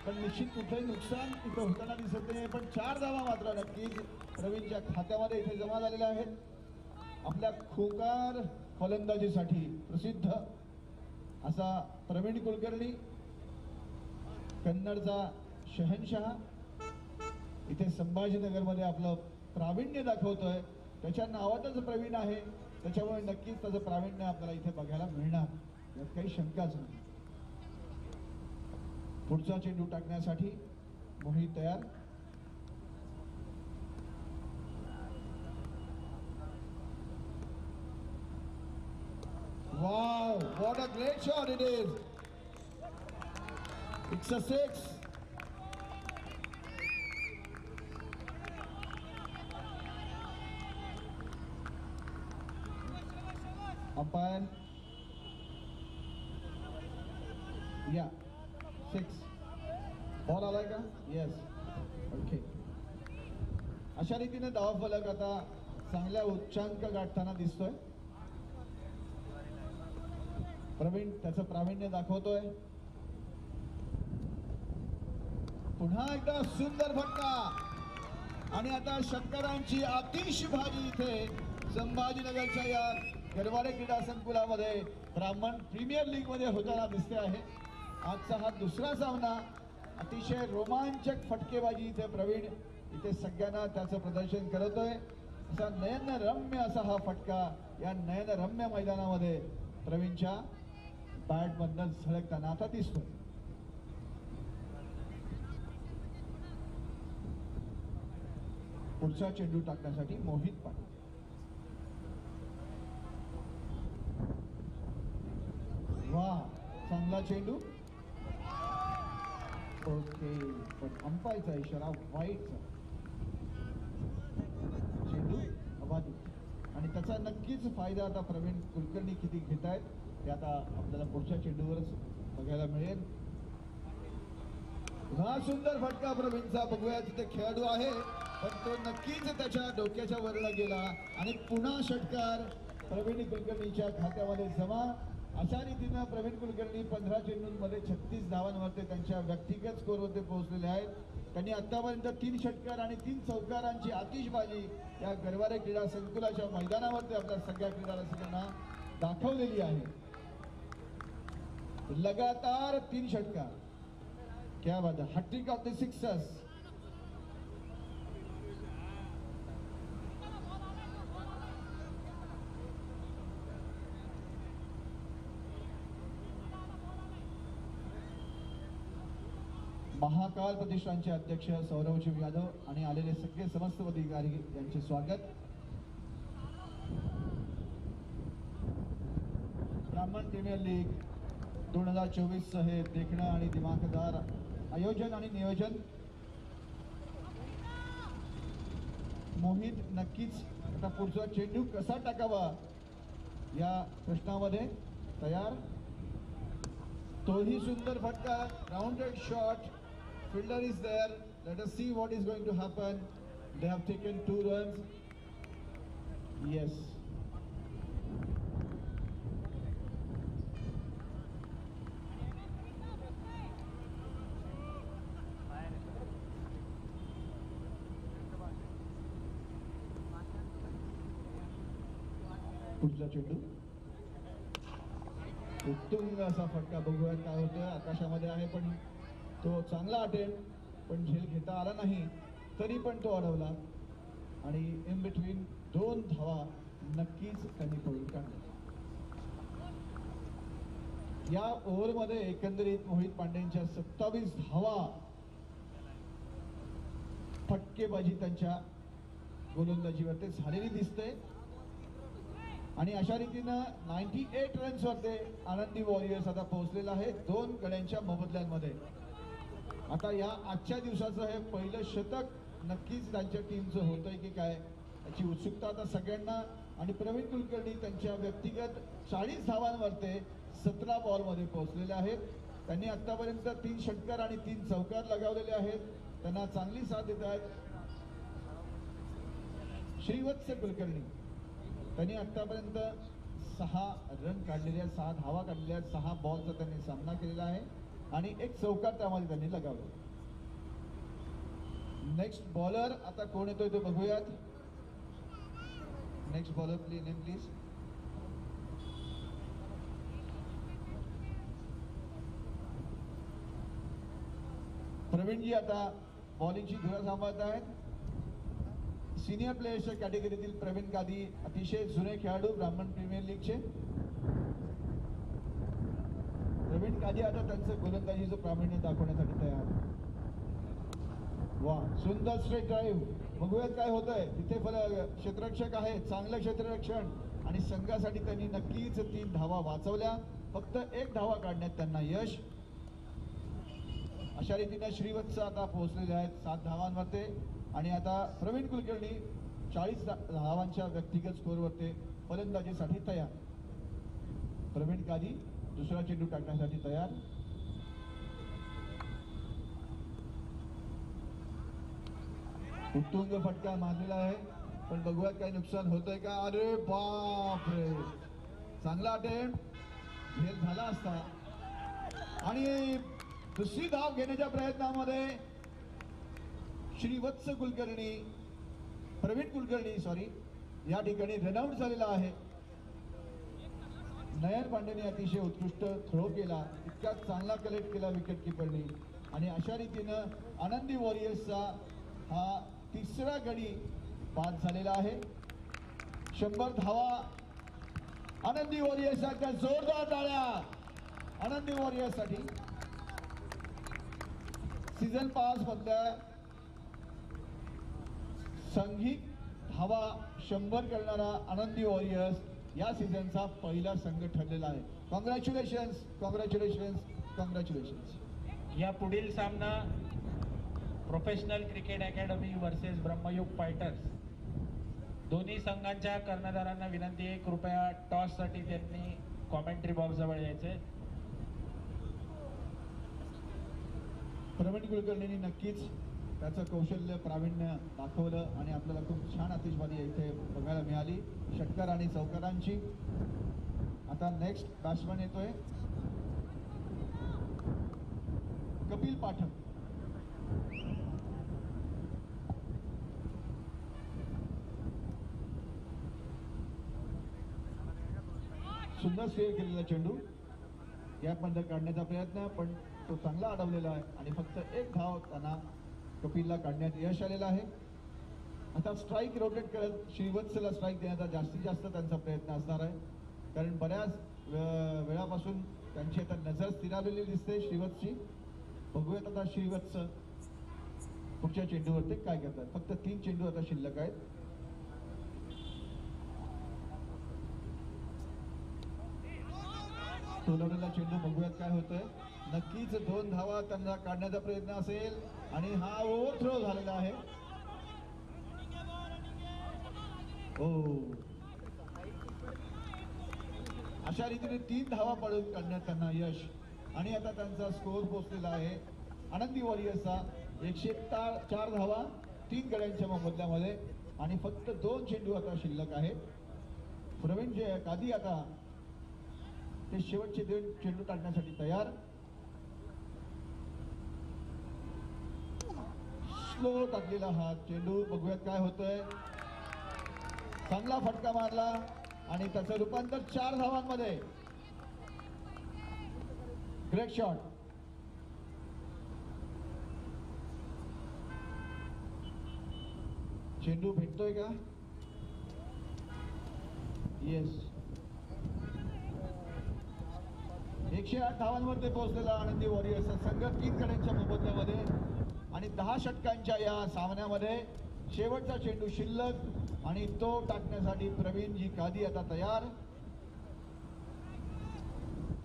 पण निश्चित कुठलंही नुकसान इथं होताना दिसत नाही। पण 4 धावा मात्र नक्कीच प्रवीणच्या खात्यामध्ये इथे जमा झालेल्या आहेत। आपल्या खोकार फलंदाजीसाठी प्रसिद्ध असा प्रवीण कुलकर्णी, कन्नडचा शहनशाह, इथे संभाजीनगरमध्ये आपलं प्रावीण्य दाखवतोय। त्याच्या नावातच प्रवीण आहे, त्याच्यामुळे नक्कीच त्याचं प्रावीण्य आपल्याला इथे बघायला मिळणार, यात काही शंकाच नाही। पुढचा चेंडू टाकण्यासाठी मोहित तयार। Wow, what a great shot it is. It's a 6. Umpire. Yeah, 6. Ball आलाय का? Yes. ओके. अशा रीतीने धावफलक आता चांगल्या उच्चांक गाठताना दिसतोय. प्रवीण त्याचं प्रावीण्य दाखवतोय. पुन्हा एकदा सुंदर फटका आणि आता षटकारांची आतिषबाजी इथे संभाजीनगरच्या या गरवारे क्रीडा संकुलामध्ये ब्राह्मण प्रीमियर लीग मध्ये होताना दिसते आहे. आजचा हा दुसरा सामना अतिशय रोमांचक फटकेबाजी इथे प्रवीण इथे सगळ्यांना त्याचं प्रदर्शन करतोय. असा नयनरम्य असा हा फटका या नयनरम्य मैदानामध्ये प्रवीणच्या बॅट मधून झळकताना आता दिसतोय. पुढचा चेंडू टाकण्यासाठी मोहित पाटील. वा चांगला चेंडू. ओके पण अंपायरचा इशारा वाईटचा. चेंडू अबाधित आणि त्याचा नक्कीच फायदा आता प्रवीण कुलकर्णी किती घेत आहेत ते आता आपल्याला पुढच्या चेंडूवरच बघायला मिळेल. हा सुंदर फटका प्रवीणचा. बघूया तिथे खेळाडू आहे पण तो नक्कीच त्याच्या डोक्याच्या वरला गेला आणि पुन्हा षटकार प्रवीण कुलकर्णीच्या खात्यामध्ये जमा. अशा रीतीनं प्रवीण कुलकर्णी 15 चेंडूंमध्ये 36 धावांवरती त्यांच्या व्यक्तिगत स्कोरवरती पोहोचलेले आहेत. त्यांनी आतापर्यंत 3 षटकार आणि 3 चौकारांची आतिषबाजी या गरवारे क्रीडा संकुलाच्या मैदानावरती आपल्या सगळ्या क्रीडा रसिकांना दाखवलेली आहे. लगातार 3 षटकार. क्या बात है. Hat trick of the sixers. Mahakal प्रतिष्ठानचे अध्यक्ष सौरवशिव यादव आणि आलेले सगळे समस्त अधिकारी यांचे स्वागत. ब्राह्मण प्रीमियर लीग 2024 हे देखणं आणि दिमाखदार आयोजन आणि नियोजन. मोहित नक्कीच आता पुढचा चेंडू कसा टाकावा या प्रश्नामध्ये तयार. तोही सुंदर फटका. Rounded shot. Fielder is there. Let us see what is going to happen. They have taken 2 runs. Yes. पुढचा चेंडू. उत्तुंग असा फटका. बघूया काय होतं. आकाशामध्ये आहे पण तो चांगला अटेम्प्ट पण झेल घेता आला नाही तरी पण तो अडवला आणि इन बिटवीन 2 धावा नक्कीच त्यांनी पळून काढल्या. या ओव्हरमध्ये एकंदरीत मोहित पांडेंच्या 27 धावा फटकेबाजी त्यांच्या गोलंदाजीवरती झालेली दिसते आणि अशा रीतीनं 98 रन्सवरती आनंदी वॉरियर्स आता पोहोचलेला आहे 2 गड्यांच्या मोबदल्यांमध्ये. आता या आजच्या दिवसाचं हे पहिलं शतक नक्कीच त्यांच्या टीमचं होतंय की काय याची उत्सुकता आता सगळ्यांना. आणि प्रवीण कुलकर्णी त्यांच्या व्यक्तिगत 40 धावांवरती 17 बॉलमध्ये पोहोचलेले आहेत. त्यांनी आतापर्यंत 3 षटकार आणि 3 चौकार लगावलेले आहेत. त्यांना चांगली साथ देत आहेत श्रीवत्स कुलकर्णी. त्यांनी आतापर्यंत 6 रन काढलेले आहेत, 6 धावा काढलेल्या आहेत, 6 बॉलचा त्यांनी सामना केलेला आहे आणि 1 चौकार त्यामध्ये त्यांनी लगावला. नेक्स्ट बॉलर आता कोण येतोय ते बघूयात. Next bowler please. प्रवीणजी आता बॉलिंगची धुरा सांभाळत आहेत. सिनियर प्लेयर्सच्या कॅटेगरीतील प्रवीण कादी अतिशय जुने खेळाडू ब्राह्मण प्रीमियर लीगचे. प्रवीण कादी आता त्यांचं गोलंदाजीचं प्रावीण्य दाखवण्यासाठी तयार. वा सुंदर स्ट्रेट ड्राईव्ह. बघूयात काय होतंय. तिथे क्षेत्ररक्षक आहे, चांगलं क्षेत्ररक्षण आणि संघासाठी त्यांनी नक्कीच 3 धावा वाचवल्या. फक्त 1 धावा काढण्यात त्यांना यश. अशा रीतीने श्रीवत्स आता पोहोचलेले आहेत 7 धावांवरती आणि आता प्रवीण कुलकर्णी 40 धावांच्या व्यक्तिगत स्कोरवरती फलंदाजीसाठी तयार. प्रवीण कादी दुसरा चेंडू टाकण्यासाठी तयार. उत्तुंग फटका मारलेला आहे, पण बघूयात काही नुकसान होतंय का. अरे बाप रे, चांगला अटेम्प्ट फेल झाला असता. आणि दुसरी धाव घेण्याच्या प्रयत्नामध्ये श्रीवत्स कुलकर्णी, प्रवीण कुलकर्णी सॉरी, या ठिकाणी रनआउट झालेला आहे. नयन पांडेने अतिशय उत्कृष्ट थ्रो केला, इतका चांगला कलेक्ट केला विकेट किपरनी. आणि अशा रीतीनं आनंदी वॉरियर्सचा हा तिसरा गडी बाद झालेला आहे. 100 धावा आनंदी वॉरियर्सच्या जोरदार टाळ्या आनंदी वॉरियर्ससाठी. सीझन पास मधल्या सांघिक धावा 100 करणारा आनंदी वॉरियर्स या सीझनचा पहिला संघ ठरलेला आहे. Congratulations, congratulations, congratulations. या पुढील सामना Professional Cricket Academy versus Brahmayug Fighters. दोन्ही संघांच्या कर्णधारांना विनंती आहे, कृपया टॉससाठी त्यांनी कॉमेंट्री बॉक्स जवळ यायचे. प्रवीण कुलकर्णींनी नक्कीच त्याचं कौशल्य प्रावीण्य दाखवलं आणि आपल्याला खूप छान आतिषबाजी इथे बघायला मिळाली षटकार आणि चौकारांची. आता नेक्स्ट बॅट्समन येतोय कपिल पाठक. सुंदर स्टेअर केलेला चेंडू गॅपमध्ये काढण्याचा प्रयत्न, पण तो चांगला अडवलेला आहे आणि फक्त एक धाव त्यांना कपिलला काढण्यात यश आलेलं आहे. आता स्ट्राईक रोटेट करत श्रीवत्सला स्ट्राईक देण्याचा जास्तीत जास्त त्यांचा प्रयत्न असणार आहे, कारण बऱ्याच वेळापासून त्यांची आता नजर स्थिरावलेली दिसते श्रीवत्सची. बघूयात आता श्रीवत्स पुढच्या चेंडूवरती काय करतात. फक्त 3 चेंडू आता शिल्लक आहेत. टोलवलेला चेंडू बघूयात काय होतंय. नक्कीच 2 धावा त्यांना काढण्याचा प्रयत्न असेल आणि हा ओव्हरथ्रो झालेला आहे. अशा रीतीने 3 धावा पडून काढण्यात त्यांना यश. आणि आता त्यांचा स्कोअर पोहोचलेला आहे आनंदी वॉरियर्सचा 104 धावा 3 गड्यांच्या मोबदल्यामध्ये आणि फक्त 2 चेंडू आता शिल्लक आहे. प्रवीण जे कादी आता ते शेवटचे 2 चेंडू टाकण्यासाठी तयार. स्लो टाकलेला हा चेंडू बघूयात काय होतंय. चांगला फटका मारला आणि त्याचं रूपांतर 4 धावांमध्ये. Great shot. चेंडू भेटतोय का. येस. 108 धावांवर ते पोहोचलेला आनंदी वॉरियर्सचा संघ 3 गड्यांच्या मोबदल्यामध्ये. आणि 10 षटकांच्या या सामन्यामध्ये शेवटचा चेंडू शिल्लक आणि तो टाकण्यासाठी प्रवीणजी कादी आता तयार.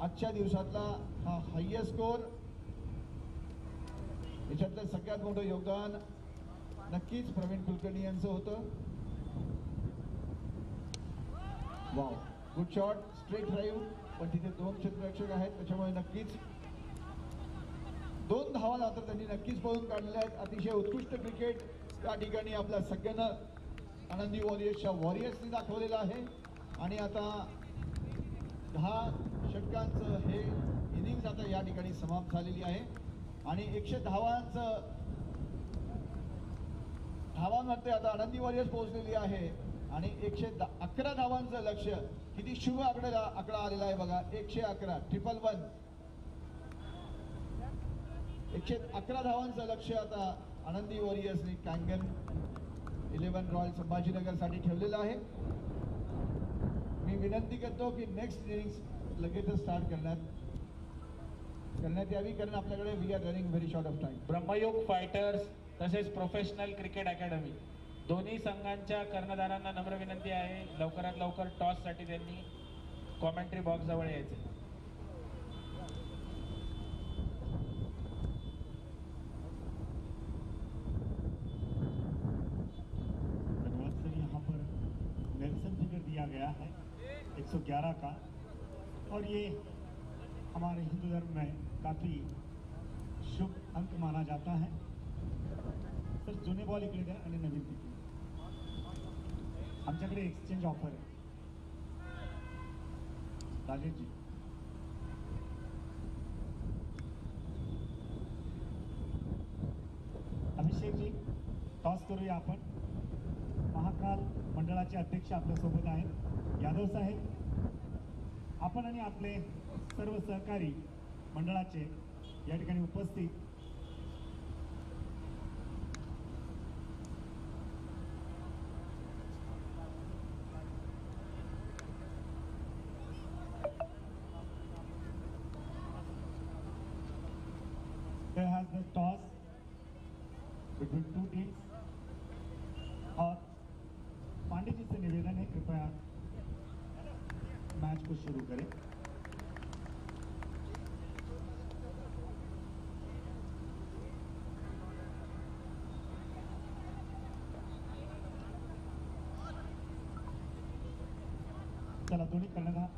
आजच्या दिवसातला हा हायएस्ट स्कोर. याच्यातलं सगळ्यात मोठं योगदान नक्कीच प्रवीण कुलकर्णी यांचं होतं. Wow, good shot, straight drive. पण तिथे 2 क्षेत्ररक्षक आहेत, त्याच्यामुळे नक्कीच 2 धावा मात्र त्यांनी नक्कीच पळून काढलेल्या आहेत. अतिशय उत्कृष्ट क्रिकेट त्या ठिकाणी आपल्या सगळ्यांना आनंदी वॉरियर्सच्या वॉरियर्सनी दाखवलेलं आहे. आणि आता 10 षटकांचं हे इनिंग्स आता या ठिकाणी समाप्त झालेली आहे आणि 100 धावांमध्ये आता आनंदी वॉरियर्स पोहोचलेली आहे. आणि 111 धावांचं लक्ष्य, किती शुभ आकडा आलेला आहे बघा. 111 111 111 धावांचं लक्ष्य आता आनंदी वॉरियर्सने कांगन 11 रॉयल संभाजीनगरसाठी ठेवलेलं आहे. मी विनंती करतो की नेक्स्ट इनिंग्स लगेचच स्टार्ट करण्यात यावी, कारण आपल्याकडे we are running very short of time. Brahmayug Fighters तसेच प्रोफेशनल क्रिकेट अकॅडमी दोन्ही संघांच्या कर्णधारांना नम्र विनंती आहे, लवकरात लवकर टॉससाठी त्यांनी कॉमेंट्री बॉक्स जवळ यायचे. धन्यवाद सर. यहाँ पर नेल्सन फिगर दिया गया है 111 का, और ये हमारे हिंदू धर्म में काफ़ी शुभ अंक माना जाता है. सर जुने बॉल इकडे द्या आणि नवीन तिकडे. आमच्याकडे एक्सचेंज ऑफर आहे. राजेशजी अभिषेकजी टॉस करूया आपण. महाकाल मंडळाचे अध्यक्ष आपल्यासोबत आहेत, यादव साहेब. आपण आणि आपले सर्व सहकारी मंडळाचे या ठिकाणी उपस्थित. There has the toss between two teams और पांडे जी से निवेदन है कृपया मैच को शुरू करें. चला दोन्ही कर्णधार.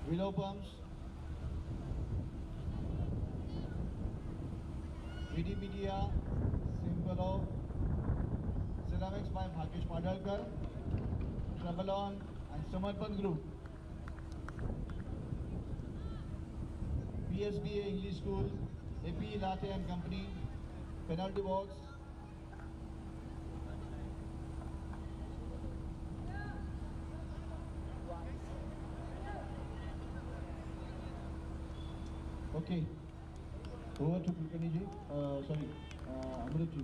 Willow pumps. VD Media, symbol of ceramics by Bhagesh Padalkar, Travelon and Samarpan Group. PSBA English School, AP Latte and Company, penalty box. Okay. Over to Kulkarni ji, sorry Amrit ji.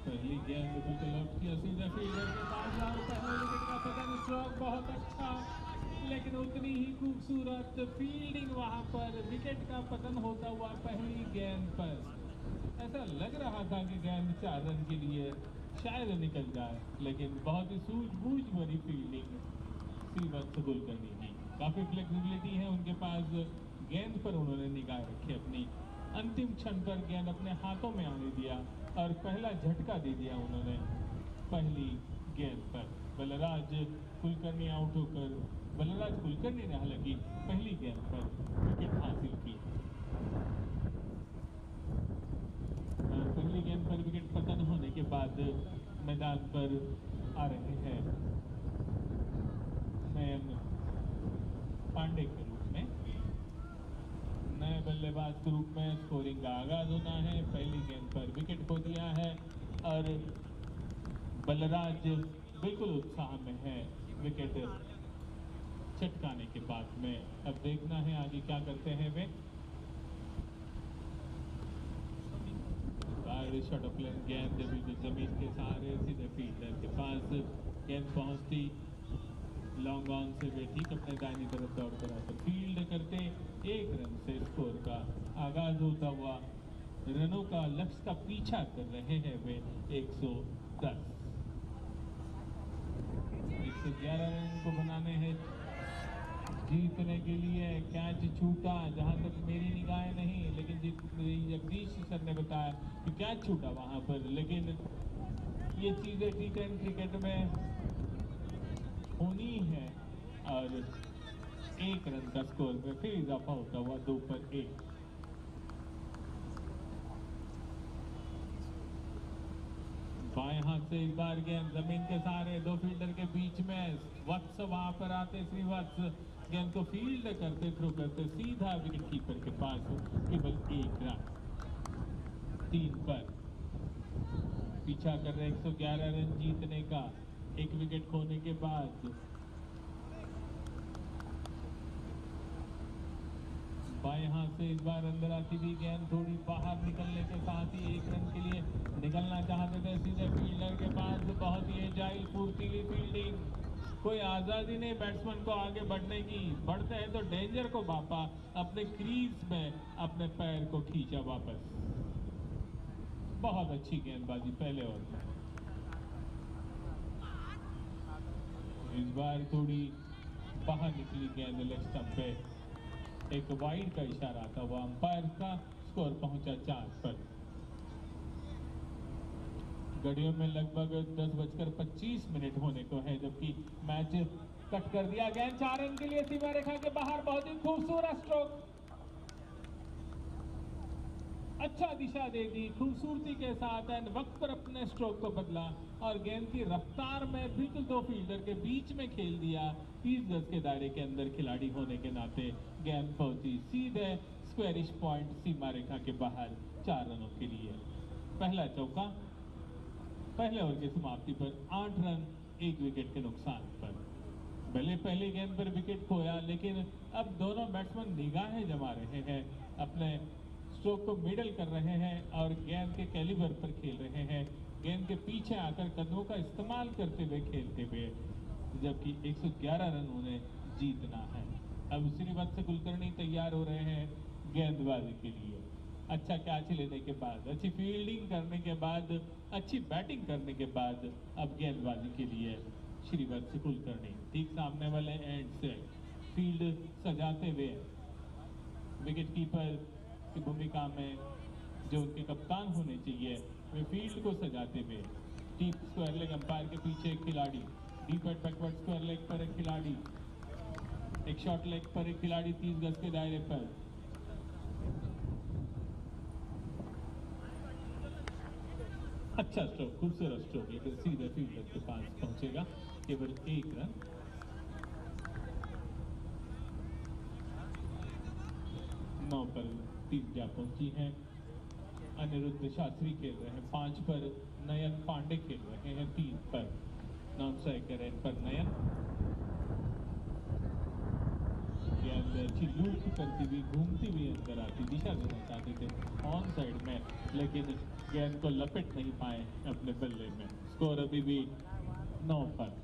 पहली गेंद बिल्कुल आउट किया सीधा फील्डर के पास और पहले विकेट का पतन स्ट्रोक बहुत अच्छा, लेकिन उतनी ही खूबसूरत फील्डिंग वहां पर विकेट का पतन होता हुआ पहली गेंद पर। ऐसा लग रहा था कि गेंद 4 रन के लिए शायद निकल जाए, लेकिन बहुत ही सूझबूझ भरी फील्डिंग श्रीवत्स कुलकर्णी की। काफी फ्लेक्सिबिलिटी है उनके पास, गेंद पर उन्होंने निगाह रखी अपनी, अंतिम क्षण पर गेंद अपने हाथों में आने दिया और पहला झटका दे दिया उन्होंने पहली गेंद पर। बलराज कुलकर्णी आउट होकर, बलराज कुलकर्णी ने हालांकि पहली गेंद पर विकेट हासिल की। पहली गेंद पर विकेट पतन होने के बाद मैदान पर आ रहे हैं नयन पांडे के रूप में, नए बल्लेबाज के रूप में स्कोरिंग का आगाज होना है। पहली गेंद पर विकेट खो दिया है और बलराज बिल्कुल उत्साह में है विकेट चटकाने के बाद में। अब देखना है आगे क्या करते हैं वे। शॉट ऑफ लेंथ गेंद बिल्कुल जमीन के सहारे सीधे फील्डर के पास गेंद पहुंचती, लॉन्ग ऑन से वे ठीक अपने दाहिनी तरफ दौड़ कर आकर फील्ड करते। 1 रन से स्कोर का आगाज होता हुआ रनों का लक्ष्य का पीछा कर रहे हैं वे 110। 111 रन को बनाने हैं जीतने के लिए। कैच छूटा, जहां तक मेरी निगाहें नहीं, लेकिन जगदीश सर ने बताया कि कैच छूटा वहां पर, लेकिन ये चीजें T10 क्रिकेट में होनी है। और 1 रन का स्कोर में फिर इजाफा होता हुआ 2 पर 1। बाएं हाथ से इस बार गेंद जमीन के सहारे 2 फील्डर के बीच में, वत्स वहां पर आते, श्रीवत्स गेंद को फील्ड करते, थ्रो करते सीधा विकेट कीपर के पास, केवल 1 रन। 3 पर पीछा कर रहे 111 रन जीतने का 1 विकेट खोने के बाद। बाएं हाथ से इस बार अंदर आती हुई गेंद थोड़ी बाहर निकलने के साथ ही 1 रन के लिए निकलना चाहते थे सीधे फील्डर के पास। बहुत ही एजाइल फुर्तीली फील्डिंग, कोई आजादी नहीं बैट्समैन को आगे बढ़ने की, बढ़ते हैं तो डेंजर को भापा, अपने क्रीज में अपने पैर को खींचा वापस। बहुत अच्छी गेंदबाजी पहले ओवर में। इस बार थोड़ी बाहर निकली गेंद लेग स्टंप पे, एक वाइड का इशारा आता हुआ अंपायर का, स्कोर पहुंचा 4 पर। घड़ियों में लगभग 10:25 होने को है, जबकि मैच कट कर दिया। गेंद 4 रन के लिए सीमा रेखा के बाहर, बहुत ही खूबसूरत स्ट्रोक, अच्छा दिशा दे दी खूबसूरती के साथ, एंड वक्त पर अपने स्ट्रोक को बदला और गेंद की रफ्तार में बिल्कुल 2 फील्डर के बीच में खेल दिया। 30 गज के दायरे के अंदर खिलाड़ी होने के नाते गेंद पहुंची सीधे स्क्वेरिश पॉइंट सीमा रेखा के बाहर 4 रनों के लिए। पहला चौका पहले ओवर की समाप्ति पर 8 रन 1 विकेट के नुकसान पर। भले पहली गेंद पर विकेट खोया, लेकिन अब दोनों बैट्समैन निगाहें जमा रहे हैं, अपने स्ट्रोक को मिडल कर रहे हैं और गेंद के कैलिबर पर खेल रहे हैं, गेंद के पीछे आकर कदमों का इस्तेमाल करते हुए खेलते हुए, जबकि 111 रन उन्हें जीतना है। अब श्रीवत्स कुलकर्णी तैयार हो रहे हैं गेंदबाजी के लिए। अच्छा कैच लेने के बाद, अच्छी फील्डिंग करने के बाद, अच्छी बैटिंग करने के बाद अब गेंदबाजी के लिए श्रीवत्स कुलकर्णी ठीक सामने वाले एंड से फील्ड सजाते हुए, विकेट कीपर की भूमिका में जो उनके कप्तान होने चाहिए वे फील्ड को सजाते हुए, डीप स्क्वायर लेग अंपायर के पीछे एक खिलाड़ी, deep at backward square leg पर एक खिलाड़ी, एक शॉर्ट लेग पर एक खिलाड़ी 30 गज के दायरे पर। अच्छा स्ट्रोक, खूबसूरत स्ट्रोक, लेकिन सीधे फील्डर के पास पहुंचेगा, केवल 1 रन। पर 3 जा पहुंची हैं। अनिरुद्ध शास्त्री खेल रहे हैं 5 पर, नयन पांडे खेल रहे हैं 3 पर। नॉन स्ट्राइकर एंड पर नयन। गेंद अच्छी लूप करती हुई घूमती हुई अंदर आती, दिशा देना चाहते थे ऑन साइड में, लेकिन गेंद को लपेट नहीं पाए अपने बल्ले में। स्कोर अभी भी 9 पर।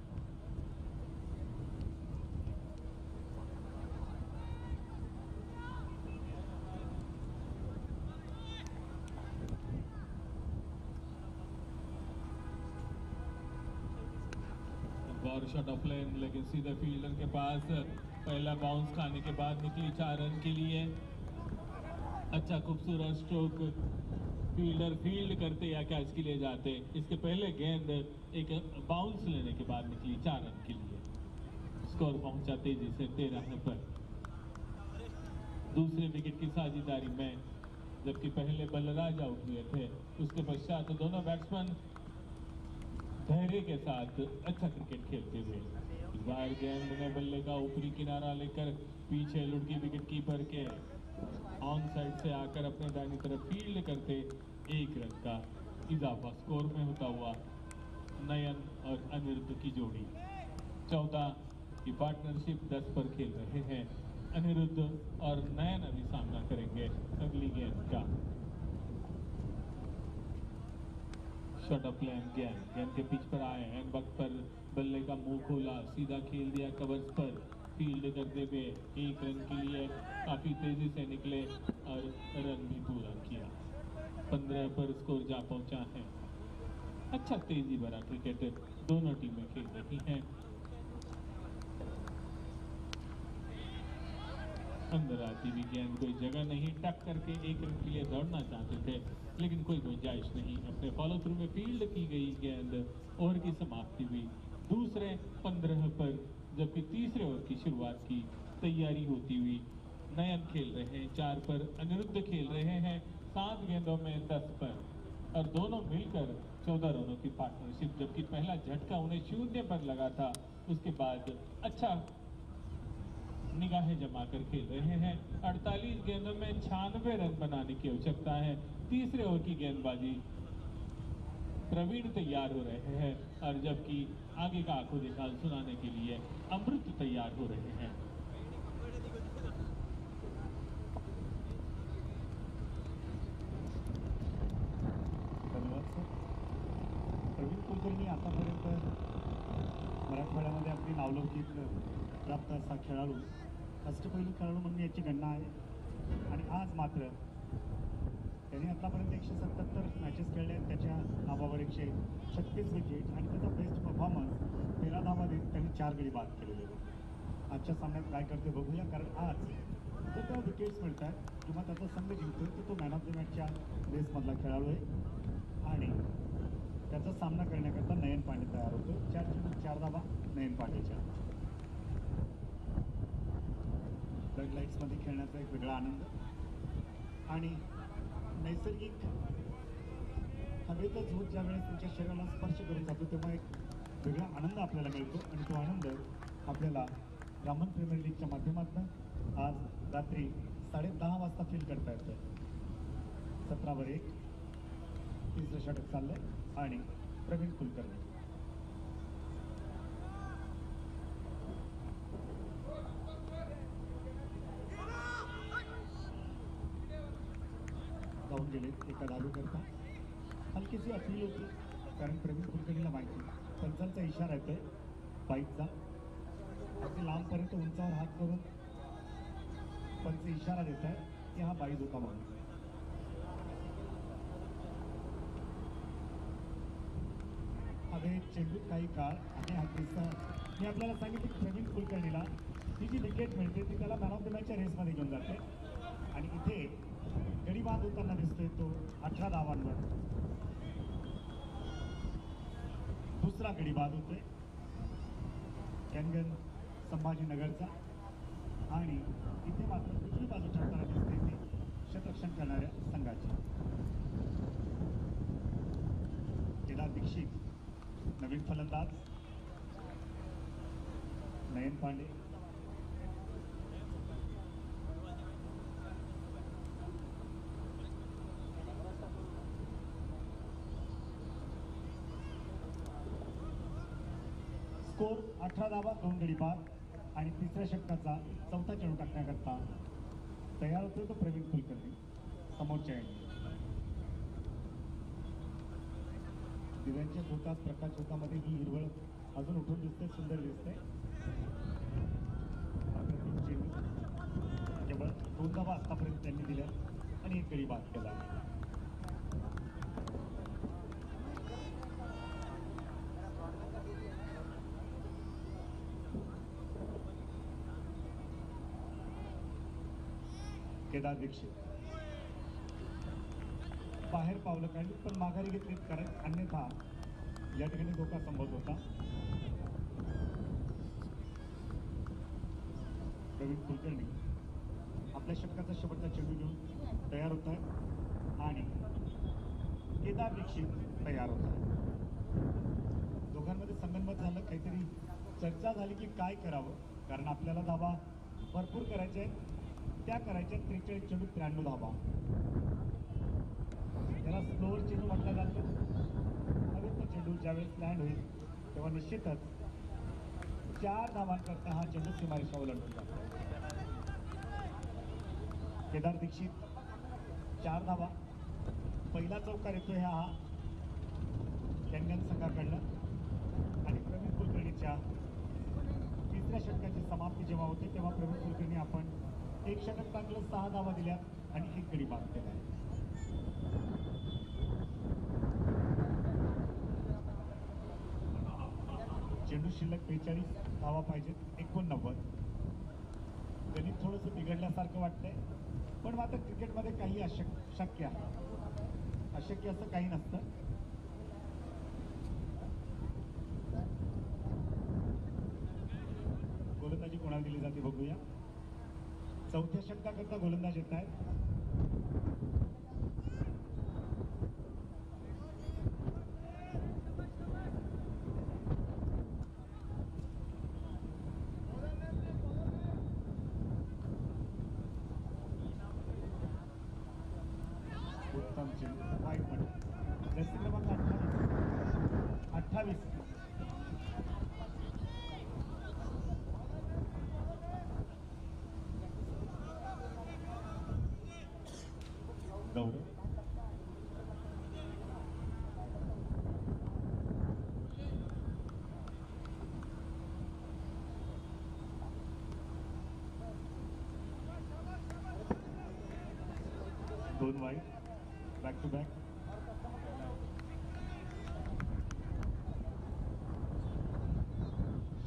और शॉट ऑफ लेन, लेकिन सीधे फील्डर के पास पहला बाउंस खाने के बाद निकली 4 रन के लिए। अच्छा खूबसूरत स्ट्रोक, फील्डर फील्ड करते या कैच के लिए जाते। इसके पहले गेंद एक बाउंस लेने के बाद निकली 4 रन के लिए। स्कोर पहुंचा तेजी से 13 पर। दूसरे विकेट की साझेदारी में, जबकि पहले बल्लेबाज आउट हुए थे, उसके पश्चात दोनों बैट्समैन धैर्य के साथ अच्छा क्रिकेट खेलते हुए। इस बार गेंद ने बल्ले का ऊपरी किनारा लेकर पीछे लुढ़की विकेट कीपर के ऑन साइड से आकर अपने दाहिनी तरफ फील्ड करते 1 रन का इजाफा स्कोर में होता हुआ नयन और अनिरुद्ध की जोड़ी। 14 की पार्टनरशिप 10 पर खेल रहे हैं। अनिरुद्ध और नयन अभी सामना करेंगे अगली गेंद का। शॉट ऑफ लेन, गेंद के पिच पर आए एंड वक्त पर बल्ले का मुंह खोला, सीधा खेल दिया कवर्स पर, फील्ड करते हुए 1 रन के लिए काफी तेजी से निकले और रन भी पूरा किया। 15 पर स्कोर जा पहुंचा है। अच्छा तेजी भरा क्रिकेट दोनों टीमें खेल रही हैं। अंदर आती हुई गेंद, कोई जगह नहीं, टक करके 1 रन के लिए दौड़ना चाहते थे, लेकिन कोई गुंजाइश नहीं। अपने फॉलो थ्रू में फील्ड की गई गेंद, ओवर की समाप्ति हुई दूसरे 15 पर, जबकि तीसरे ओवर की शुरुआत की तैयारी होती हुई नयन खेल रहे हैं 4 पर, अनिरुद्ध खेल रहे हैं 7 गेंदों में 10 पर, और दोनों मिलकर 14 रनों की पार्टनरशिप। जबकि पहला झटका उन्हें 0 पर लगा था, उसके बाद अच्छा निगाहें जमा कर खेल रहे हैं। 48 गेंदों में 96 रन बनाने की आवश्यकता है। तीसरे ओवर की गेंदबाजी प्रवीण तैयार हो रहे हैं, और जबकि आगे का आंखों देखा सुनाने के लिए अमृत तैयार हो रहे हैं। धन्यवाद सर. प्रवीण कुलकर्णी आतापर्यंत मराठवाड्यामध्ये अगदी नावलौकिक प्राप्त असा खेळाडू, अष्टपैलू खेळाडू म्हणून याची गणना आहे. आणि आज मात्र त्यांनी आतापर्यंत 177 मॅचेस खेळले आहेत. त्याच्या नावावर 136 विकेट आणि त्याचा बेस्ट परफॉर्मन्स 13 धावा देत त्यांनी 4 गडी बाद केलेले आहेत. आजच्या सामन्यात काय करते बघूया, कारण आज जर त्याला विकेट्स मिळत आहेत किंवा त्याचा संघ जिंकतोय तर तो मॅन ऑफ द मॅचच्या रेसमधला खेळाडू आहे. आणि त्याचा सामना करण्याकरता नयन पांडे तयार होतो. 4 धावा नयन पांडेच्या. फ्लड लाईट्समध्ये खेळण्याचा एक वेगळा आनंद आणि नैसर्गिक हवेचा झोत ज्यावेळेस तुमच्या शरीराला स्पर्श करून जातो तेव्हा एक वेगळा आनंद आपल्याला मिळतो. आणि तो आनंद आपल्याला ब्राह्मण प्रीमियर लीगच्या माध्यमातून आज रात्री 10:30 वाजता फील करता येतं. 17/1 तिसरं षटक चाललंय आणि प्रवीण कुलकर्णी जाऊन गेले एका डालू करता. हलकीशी अपील होती, कारण प्रवीण कुलकर्णीला माहिती पंचांचा इशारा येतोय बाईकचा. अगदी लांबपर्यंत उंचावर हात करून पंच इशारा देत आहे की हा बाई धोका म्हणून. हवेत चेंडूत काही काळ आणि हा किस्सा मी आपल्याला सांगितलं की प्रवीण कुलकर्णीला ती जी विकेट मिळते ती त्याला मॅन ऑफ द मॅचच्या रेसमध्ये घेऊन जाते. आणि इथे गडी बाद होताना दिसतोय तो 18 धावांवर. दुसरा गडी बाद होतोय कॅनगन संभाजीनगरचा. आणि इथे मात्र दुसरी बाजू ठरताना दिसते ती शतरक्षण करणाऱ्या संघाची. केदार दीक्षित नवीन फलंदाज, नयन पांडे, स्कोर 18 धावा 2 गडी बाद. आणि तिसऱ्या षटकाचा चौथा चेंडू टाकण्याकरता तयार होतो तो प्रवीण कुलकर्णी समोरच्या एंडी. दिव्यांच्या झोतात प्रकाश झोतामध्ये ही हिरवळ अजून उठून दिसते, सुंदर दिसते. अप्रतिम चेंडू केवळ 2 धावा आतापर्यंत त्यांनी दिल्या आणि 1 गडी बाद केला. केदार दीक्षित बाहेर पावलं काढली पण माघारी घेतलीत, कारण अन्यथा या ठिकाणी धोका संभवत होता. प्रवीण कुलकर्णी आपल्या षटकाचा शेवटचा चेंडू घेऊन तयार होत आहे आणि केदार दीक्षित तयार होत आहे. दोघांमध्ये संगनमत झालं, काहीतरी चर्चा झाली की काय करावं, कारण आपल्याला धावा भरपूर करायच्या आहेत. त्या करायच्या 43 चेंडू 93 धावा. त्याला स्लोअर चेंडू म्हटलं जातं. हवेतला चेंडू ज्यावेळेस लँड होईल तेव्हा निश्चितच 4 धावांकरता हा चेंडू सीमारेषा ओलांडून जातो. केदार दीक्षित 4 धावा. पहिला चौकार येतोय हा लंडन संघाकडनं. आणि प्रवीण कुलकर्णीच्या तिसऱ्या षटकाची समाप्ती जेव्हा होते तेव्हा प्रवीण कुलकर्णी आपण 1 षटक टाकलं, 6 धावा दिल्या आणि 1 गडी बाद केला. चेंडू शिल्लक 42 धावा पाहिजेत, 89. गणित थोडंसं बिघडल्यासारखं वाटतंय, पण मात्र क्रिकेटमध्ये काही शक्य आहे. अशक्य असं काही नसतं. गोलंदाजी कोणाला दिली जाते बघूया. चौथ्या षटकाकरता गोलंदाज येत आहेत. उत्तम चेंडू वाईट मध्ये. जर्सी क्रमांक 28 गौरव. दोन वाईट, बॅक टू बॅक.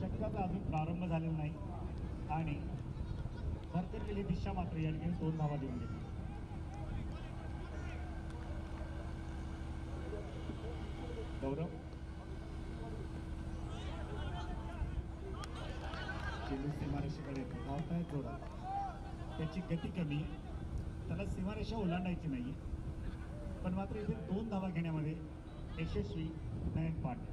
षटकाचा अजून प्रारंभ झालेला नाही आणि भरकटलेली दिशा मात्र या ठिकाणी 2 धावा देऊन गेली. गौरव चेंडू सीमारेषेकडे धावतायत जोरात. त्याची गती कमी, त्याला सीमारेषा ओलांडायची नाही, पण मात्र इथे 2 धावा घेण्यामध्ये यशस्वी नयन पांडे.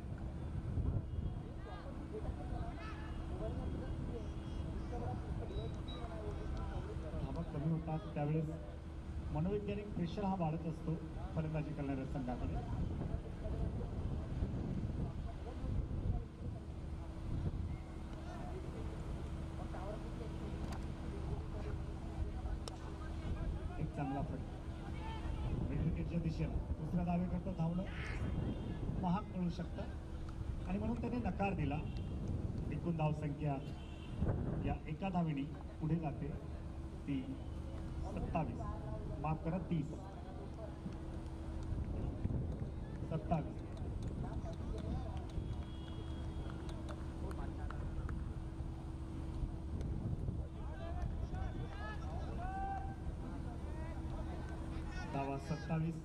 धावा कमी होतात त्यावेळेस मनोवैज्ञानिक प्रेशर हा वाढत असतो फलंदाजी करणाऱ्या संघाकडे. एक चांगला फटका विकेटच्या दिशेला. दुसऱ्या धावेकरता धावणं महाग पडू शकतं आणि म्हणून त्याने नकार दिला. एकूण धावसंख्या या एका धावेने पुढे जाते ती 27, माफ करा 30, 27. धावा 27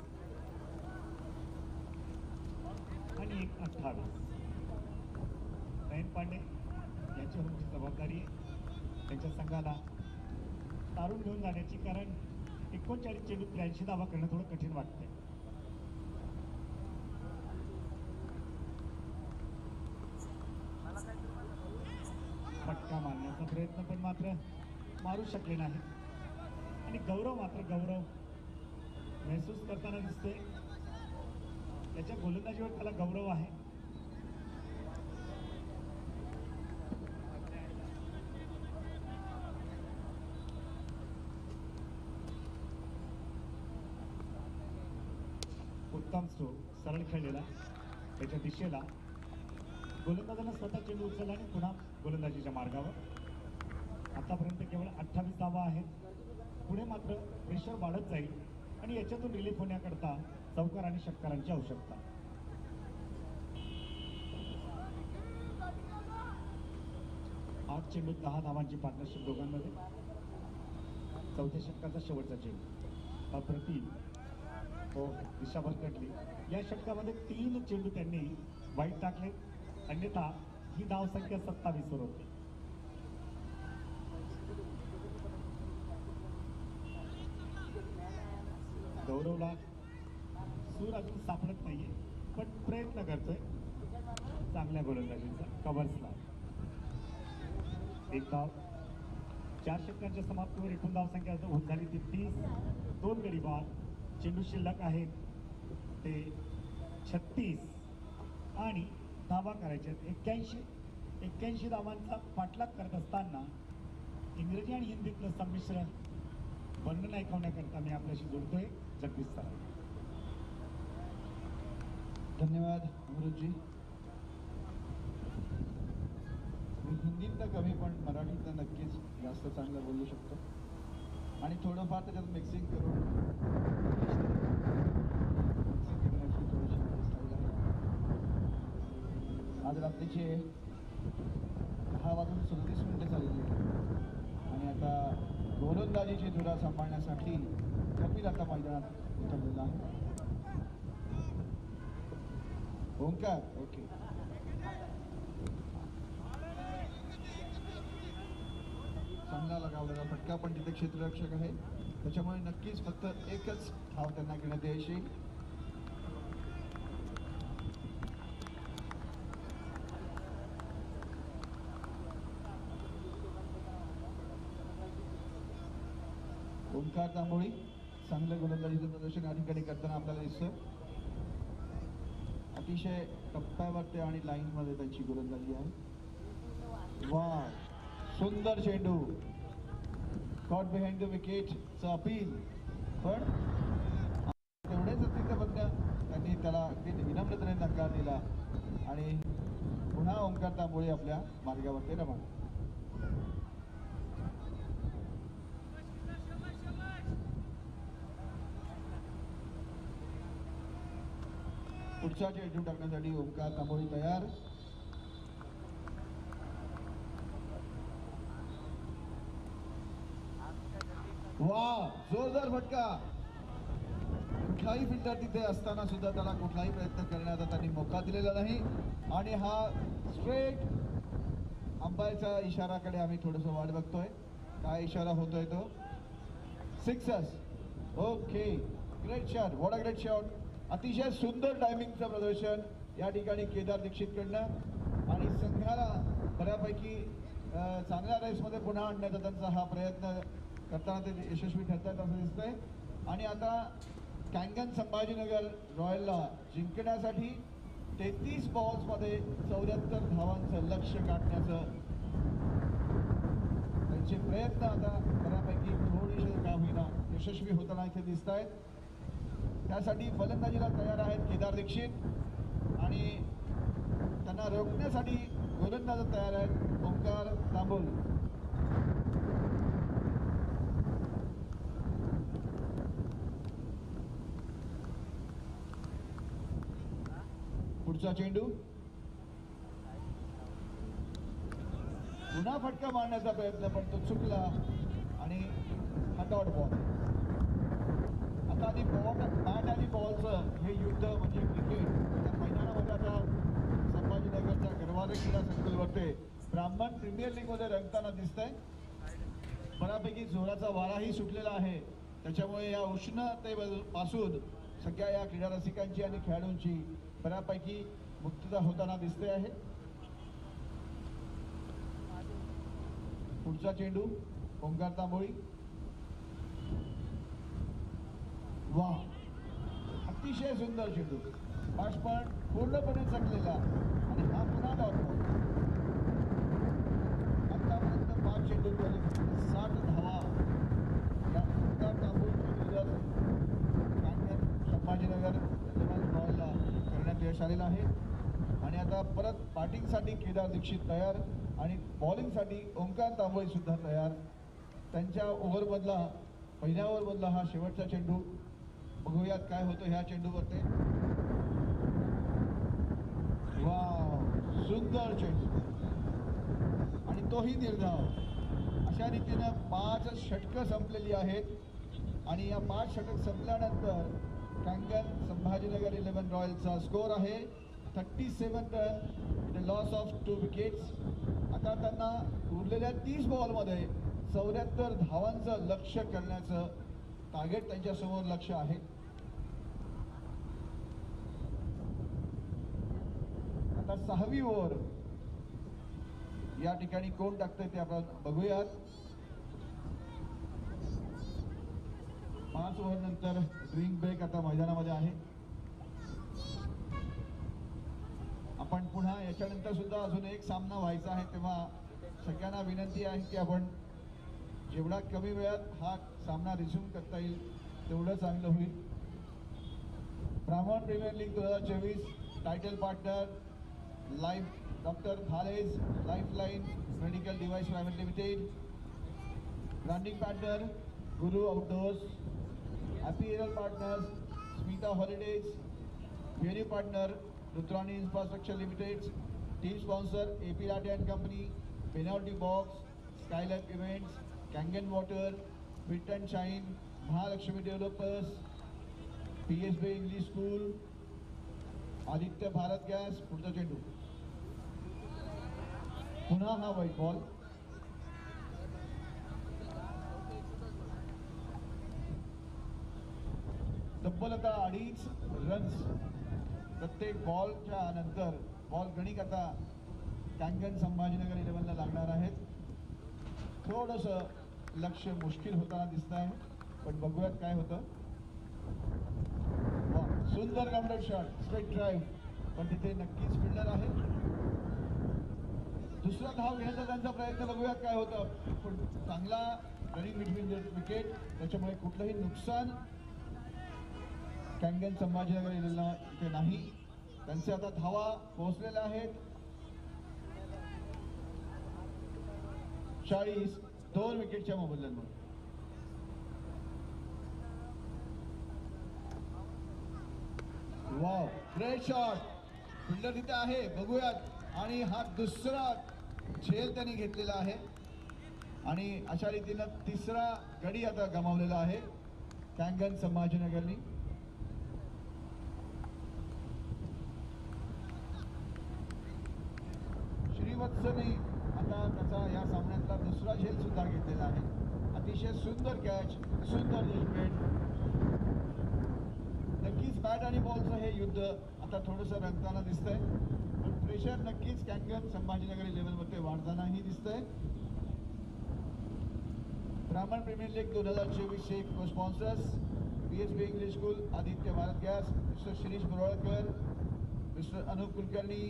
आणि 1 28. नयन पांडे यांच्यावर मोठी जबाबदारी आहे त्यांच्या संघाला तारून घेऊन जाण्याची, कारण 39 चेंडू 83 धावा करणं थोडं कठीण वाटतंय. फटका मारण्याचा प्रयत्न पण मात्र मारू शकले नाही आणि गौरव महसूस करताना दिसतोय. त्याच्या गोलंदाजीवर त्याला गौरव आहे. उत्तम स्ट्रोक सरळ खेळलेला त्याच्या दिशेला. गोलंदाजानं स्वतः चेंडू उचलला आणि पुन्हा गोलंदाजीच्या मार्गावर. आतापर्यंत केवळ 28 धावा आहेत. पुढे मात्र प्रेशर वाढत जाईल आणि याच्यातून रिलीफ होण्याकरता चौकार आणि षटकारांची आवश्यकता. आठ चेंडू 10 धावांची पार्टनरशिप दोघांमध्ये. चौथ्या षटकाचा शेवटचा चेंडू अप्रतिम. हो, दिशा भरकटली. या षटकामध्ये 3 चेंडू त्यांनी वाईट टाकले, अन्यथा ही धावसंख्या 27 वर होती. गौरवला सूर अजून सापडत नाहीये, पण प्रयत्न करतोय चांगल्या गोलंदाजीचा. कव्हर्सला एक धाव. 4 षटकांच्या समाप्तीवर एकूण धावसंख्या होत झाली ती 30. 2 गडी बाद. चेंडू शिल्लक आहेत ते 36 आणि धावा करायच्या आहेत 81 धावांचा पाठलाग करत असताना इंग्रजी आणि हिंदीतलं संमिश्र वर्णन ऐकवण्याकरता मी आपल्याशी जोडतोय जगदीश सर. धन्यवाद अमृतजी. मी हिंदीतनं कमी पण मराठीतनं नक्कीच जास्त चांगलं बोलू शकतो आणि थोडंफार त्याच्यात मिक्सिंग करून करण्याची थोडीशी स्टाईल आहे. आज रात्रीचे 10:37 झालेली आहे आणि आता गोलंदाजीची धुरा सांभाळण्यासाठी कपिल आता मैदानात उतरलेला आहे. ओंकार ओके. चांगला लगावलेला फटका, पण तिथे क्षेत्ररक्षक आहे त्याच्यामुळे नक्कीच फक्त एकच धाव त्यांना घेण्यात यायची. ओंकार तांबोळी चांगलं गोलंदाजीचं प्रदर्शन या ठिकाणी करताना आपल्याला दिसतं. अतिशय टप्प्यावरती आणि लाईनमध्ये त्यांची गोलंदाजी आहे. वा, सुंदर चेंडू. कॉट बिहाइंड द विकेटचं अपील, पण तेवढेच अतिक्रमण त्यांनी त्याला अगदी विनम्रतेने नकार दिला आणि पुन्हा ओंकार तांबोळी आपल्या मार्गावरती रमला. पुढचा चेंडू टाकण्यासाठी ओंकार तांबोळी तयार. वा, जोरदार फटका. कुठलाही फिल्डर तिथे असताना सुद्धा त्याला कुठलाही प्रयत्न करण्याचा त्यांनी मोका दिलेला नाही आणि हा स्ट्रेट अंपायरच्या इशाराकडे आम्ही थोडंसं वाट बघतोय. काय इशारा होतोय तो? Sixers. Okay, great shot. What a great shot. अतिशय सुंदर टायमिंगचं प्रदर्शन या ठिकाणी केदार दीक्षितकडनं आणि संघाला बऱ्यापैकी चांगल्या रेसमध्ये पुन्हा आणण्याचा त्यांचा हा प्रयत्न करताना ते यशस्वी ठरतात असं दिसतंय. आणि आता कॅंगन संभाजीनगर रॉयलला जिंकण्यासाठी 33 बॉल्समध्ये 74 धावांचं लक्ष्य गाठण्याचं त्यांचे प्रयत्न आता बऱ्यापैकी थोडीशी का होईना यशस्वी होताना इथे दिसत आहेत. त्यासाठी फलंदाजीला तयार आहेत केदार दीक्षित आणि त्यांना रोखण्यासाठी गोलंदाज तयार आहेत ओंकार तांबोळी. पुढचा चेंडू. पुन्हा फटका मारण्याचा प्रयत्न पण तो चुकला आणि हा डॉट बॉल. आता आधी बॅट आणि बॉलचं हे युद्ध म्हणजे क्रिकेट त्या मैदानामध्ये आता संभाजीनगरच्या गरवारे क्रीडा संकुलवरती ब्राह्मण प्रीमियर लीगमध्ये रंगताना दिसतंय. बऱ्यापैकी जोराचा वाराही सुटलेला आहे, त्याच्यामुळे या उष्णतेपासून सगळ्या या क्रीडा रसिकांची आणि खेळाडूंची बऱ्यापैकी मुक्तता होताना दिसते आहे. पुढचा चेंडू ओंकार तांबोळी. वा, अतिशय सुंदर चेंडू. बाष्पण पूर्णपणे चकलेला आणि हा पुन्हा डॉट बॉल. आतापर्यंत 5 चेंडू 60 धावा या ओंकार तांबोळीची संभाजीनगर यश आलेलं आहे. आणि आता परत बॅटिंगसाठी केदार दीक्षित तयार आणि बॉलिंगसाठी ओंकार तांबोळी सुद्धा तयार. त्यांच्या ओव्हरमधला पहिल्या ओव्हरमधला हा शेवटचा चेंडू. बघूयात काय होतं ह्या चेंडूवरती. वाव, सुंदर चेंडू आणि तोही निर्धाव. अशा रीतीनं 5 षटकं संपलेली आहेत आणि या 5 षटक संपल्यानंतर कांगन संभाजीनगर 11 रॉयल्सचा स्कोअर आहे 37 run, the loss of 2 wickets. आता त्यांना उरलेल्या 30 बॉलमध्ये 74 धावांचं लक्ष्य करण्याचं टार्गेट त्यांच्यासमोर लक्ष आहे. आता 6वी ओव्हर या ठिकाणी कोण टाकतंय ते आपण बघूयात. 5 ओव्हर नंतर ड्रिंक ब्रेक आता मैदानामध्ये आहे. आपण पुन्हा याच्यानंतर सुद्धा अजून एक सामना व्हायचा आहे, तेव्हा सगळ्यांना विनंती आहे की आपण जेवढा कमी वेळात हा सामना रिझ्यूम करता येईल तेवढं चांगलं होईल. Brahman Premier League 2024 title partner doctor Bhalej Lifeline Medical Device Private Limited. Branding partner Guru Outdoors. Apparel partners Smita Holidays. Venue partner Rudrani Infrastructure Limited. Team sponsor AP Late and Company. Penalty Box. Skylab Events. Kangan Water. Fit and Shine. Mahalakshmi Developers. PSB English School. Aditya Bharat Gas. पुढचा चेंडू. पुन्हा हा white ball. तब्बल आता 2.5 runs प्रत्येक बॉलच्या नंतर ball Ganik आता Kangan Sambhajinagar 11 ला लागणार आहेत. थोडंसं लक्ष मुश्किल होताना दिसत आहे, पण बघूयात काय होतं. सुंदर ग्राउंडेड शॉट, स्ट्रेट ड्राईव्ह, पण तिथे नक्कीच फिल्डर आहे. दुसरा धाव घेण्याचा त्यांचा प्रयत्न, बघूयात काय होतं. पण चांगला रनिंग बिटवीन द विकेट, त्याच्यामुळे कुठलंही नुकसान कांगन संभाजीनगर इथे नाही. त्यांचे आता धावा पोहोचलेल्या आहेत 40, 2 विकेटच्या मोबदल्यामध्ये. Wow, great shot. फिल्डर तिथे आहे, बघूयात. आणि हा दुसरा झेल त्यांनी घेतलेला आहे आणि अशा रीतीनं तिसरा गडी आता गमावलेला आहे कांगन संभाजीनगरनी. श्रीवत्सने आता त्याचा या सामन्यातला दुसरा झेल सुद्धा घेतलेला आहे. अतिशय सुंदर कॅच, सुंदर विकेट. नक्कीच बॅट आणि बॉलचं हे युद्ध आता थोडंसं रंगताना दिसतंय, पण प्रेशर नक्कीच कांगन संभाजीनगर 11 मध्ये वाढतानाही दिसतंय. ब्राह्मण प्रीमियर लीग 2024 चे cosponsors PSB English School, Aditya Bharat Gas, mister Shirish Boralkar, mister Anup Kulkarni,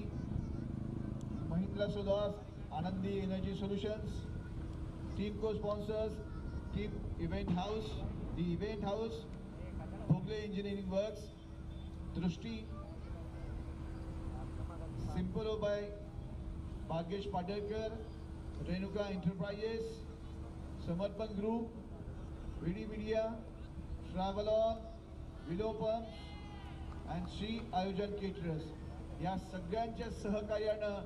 Mahindra Sudas, Anandi Energy Solutions. Team cosponsors team Event House, the Event House, Bhogle Engineering Works, Drishti, Simple by Bhagyesh Padalkar, Renuka Enterprises, Samarpan Group, VD Media, Travelon, Vilopam and Shri Aayojan Caterers. या सगळ्यांच्या सहकार्यानं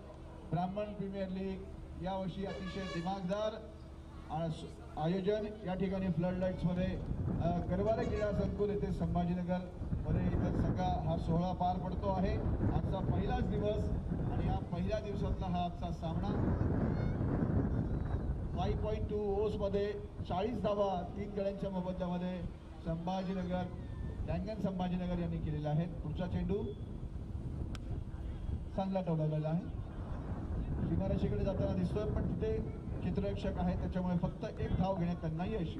ब्राह्मण Premier league यावर्षी अतिशय दिमागदार आयोजन या ठिकाणी flood लाईट्समध्ये Garware क्रीडा संकुल येथे संभाजीनगर मध्ये इथं सगळा हा सोहळा पार पडतो आहे. आजचा पहिलाच दिवस आणि या पहिल्या दिवसातला हा आजचा सामना. 5.2 ओव्हर्समध्ये 40 धावा 3 गड्यांच्या मोबदल्यामध्ये संभाजीनगर, कांगन संभाजीनगर यांनी केलेला आहे. पुढचा चेंडू चांगला टोलवलेला आहे, सीमारेषेकडे जाताना दिसतोय, पण तिथे चित्ररक्षक आहे त्याच्यामुळे फक्त 1 धाव घेण्यात त्यांनाही यश.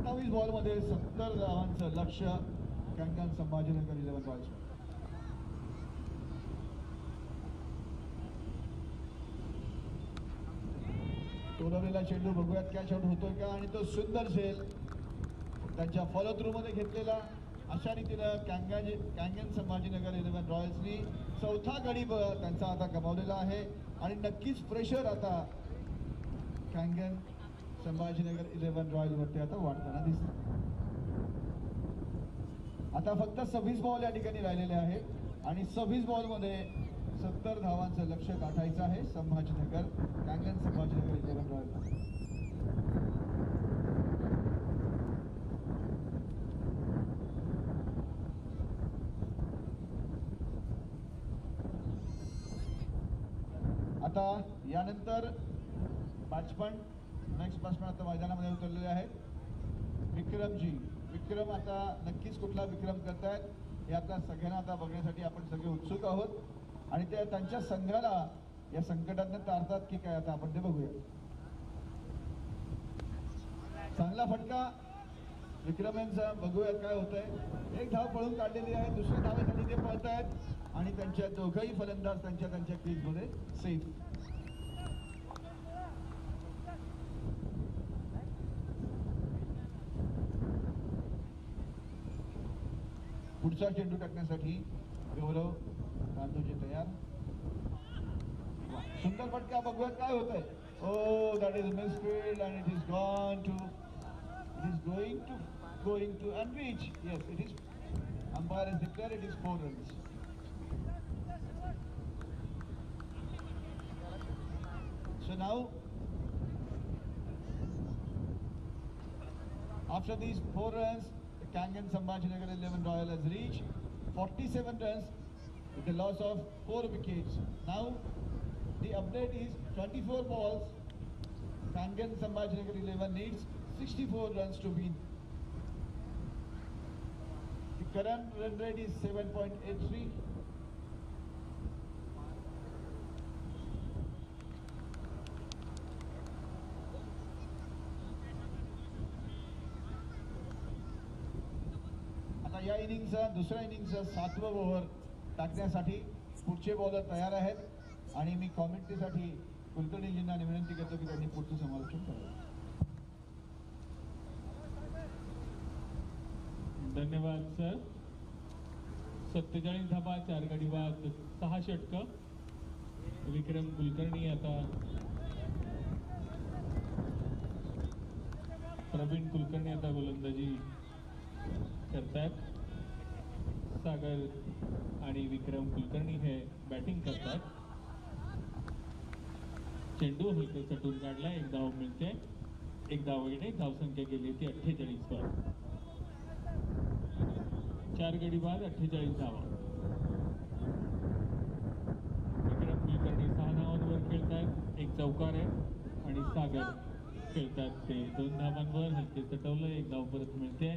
27 बॉलमध्ये 70 धावांचं लक्ष्य कांगन संभाजीनगर 11 रॉयल्स. सोडवलेला चेंडू बघूयात कॅच आउट होतोय का, आणि तो सुंदर झेल त्यांच्या फॉलो थ्रू मध्ये घेतलेला. अशा रीतीनं कॅंगन संभाजीनगर 11 रॉयल्सनी चौथा गडी त्यांचा आता गमावलेला आहे. आणि नक्कीच प्रेशर आता कॅंगन संभाजीनगर 11 रॉयल वरती आता वाढताना दिसतं. आता फक्त 26 बॉल या ठिकाणी राहिलेले आहेत आणि 26 बॉलमध्ये 70 धावांचं लक्ष गाठायचं आहे संभाजीनगर कॅंगन संभाजीनगर 11 रॉयल. आता यानंतर बॅट्समन नेक्स्ट बॅट्समन आता मैदानामध्ये उतरलेले आहेत. विक्रम आता नक्कीच कुठला विक्रम करतायत हे आपल्या सगळ्यांना आता बघण्यासाठी आपण सगळे उत्सुक आहोत. आणि ते त्यांच्या संघाला या संकटातनं तारतात की काय आता आपण ते बघूया. चांगला फटका विक्रम यांचा, बघूया काय होतंय. एक धाव पळून काढलेली आहे, दुसऱ्या धावेसाठी ते पळतायत आणि त्यांच्या दोघंही फलंदाज त्यांच्या क्रीजमध्ये सेफ. पुढचा चेंडू टाकण्यासाठी गौरव तांदूजी तयार. सुंदर फटका, बघूयात काय होतंय. Oh that is misfield and it is going to and reach. Yes, it is. Umpire has declared it is 4 runs. So now, after these 4 runs, the Kanghan Sambhajinagar 11 Royal has reached 47 runs with the loss of 4 wickets. Now, the update is 24 balls. Kanghan Sambhajinagar 11 needs 64 runs to win. The current run rate is 7.83. आता या इनिंगचा दुसऱ्या इनिंगचा 7वं over टाकण्यासाठी पुढचे bowler तयार आहेत आणि मी कॉमेंट्रीसाठी कुलकर्णीजींना विनंती करतो की त्यांनी पुढचं समालोचन करावं. धन्यवाद सर. 47 धाबा, 4 गडी बाद, 6 षटकं. विक्रम कुलकर्णी आता प्रवीण कुलकर्णी आता गोलंदाजी करतायत. सागर आणि विक्रम कुलकर्णी हे बॅटिंग करतात. चेंडू हलके सटून काढला, 1 धाव मिळते. 1 धाव येणे, धावसंख्या गेली ती 48 वर. 4 गडी बाद, 48 धावा. विक्रम कुलकर्णी 6 धावांवर खेळतात, 1 चौकार आहे. आणि सागर खेळतात ते 2 धावांवर. हलके सटवलं, 1 धाव परत मिळते.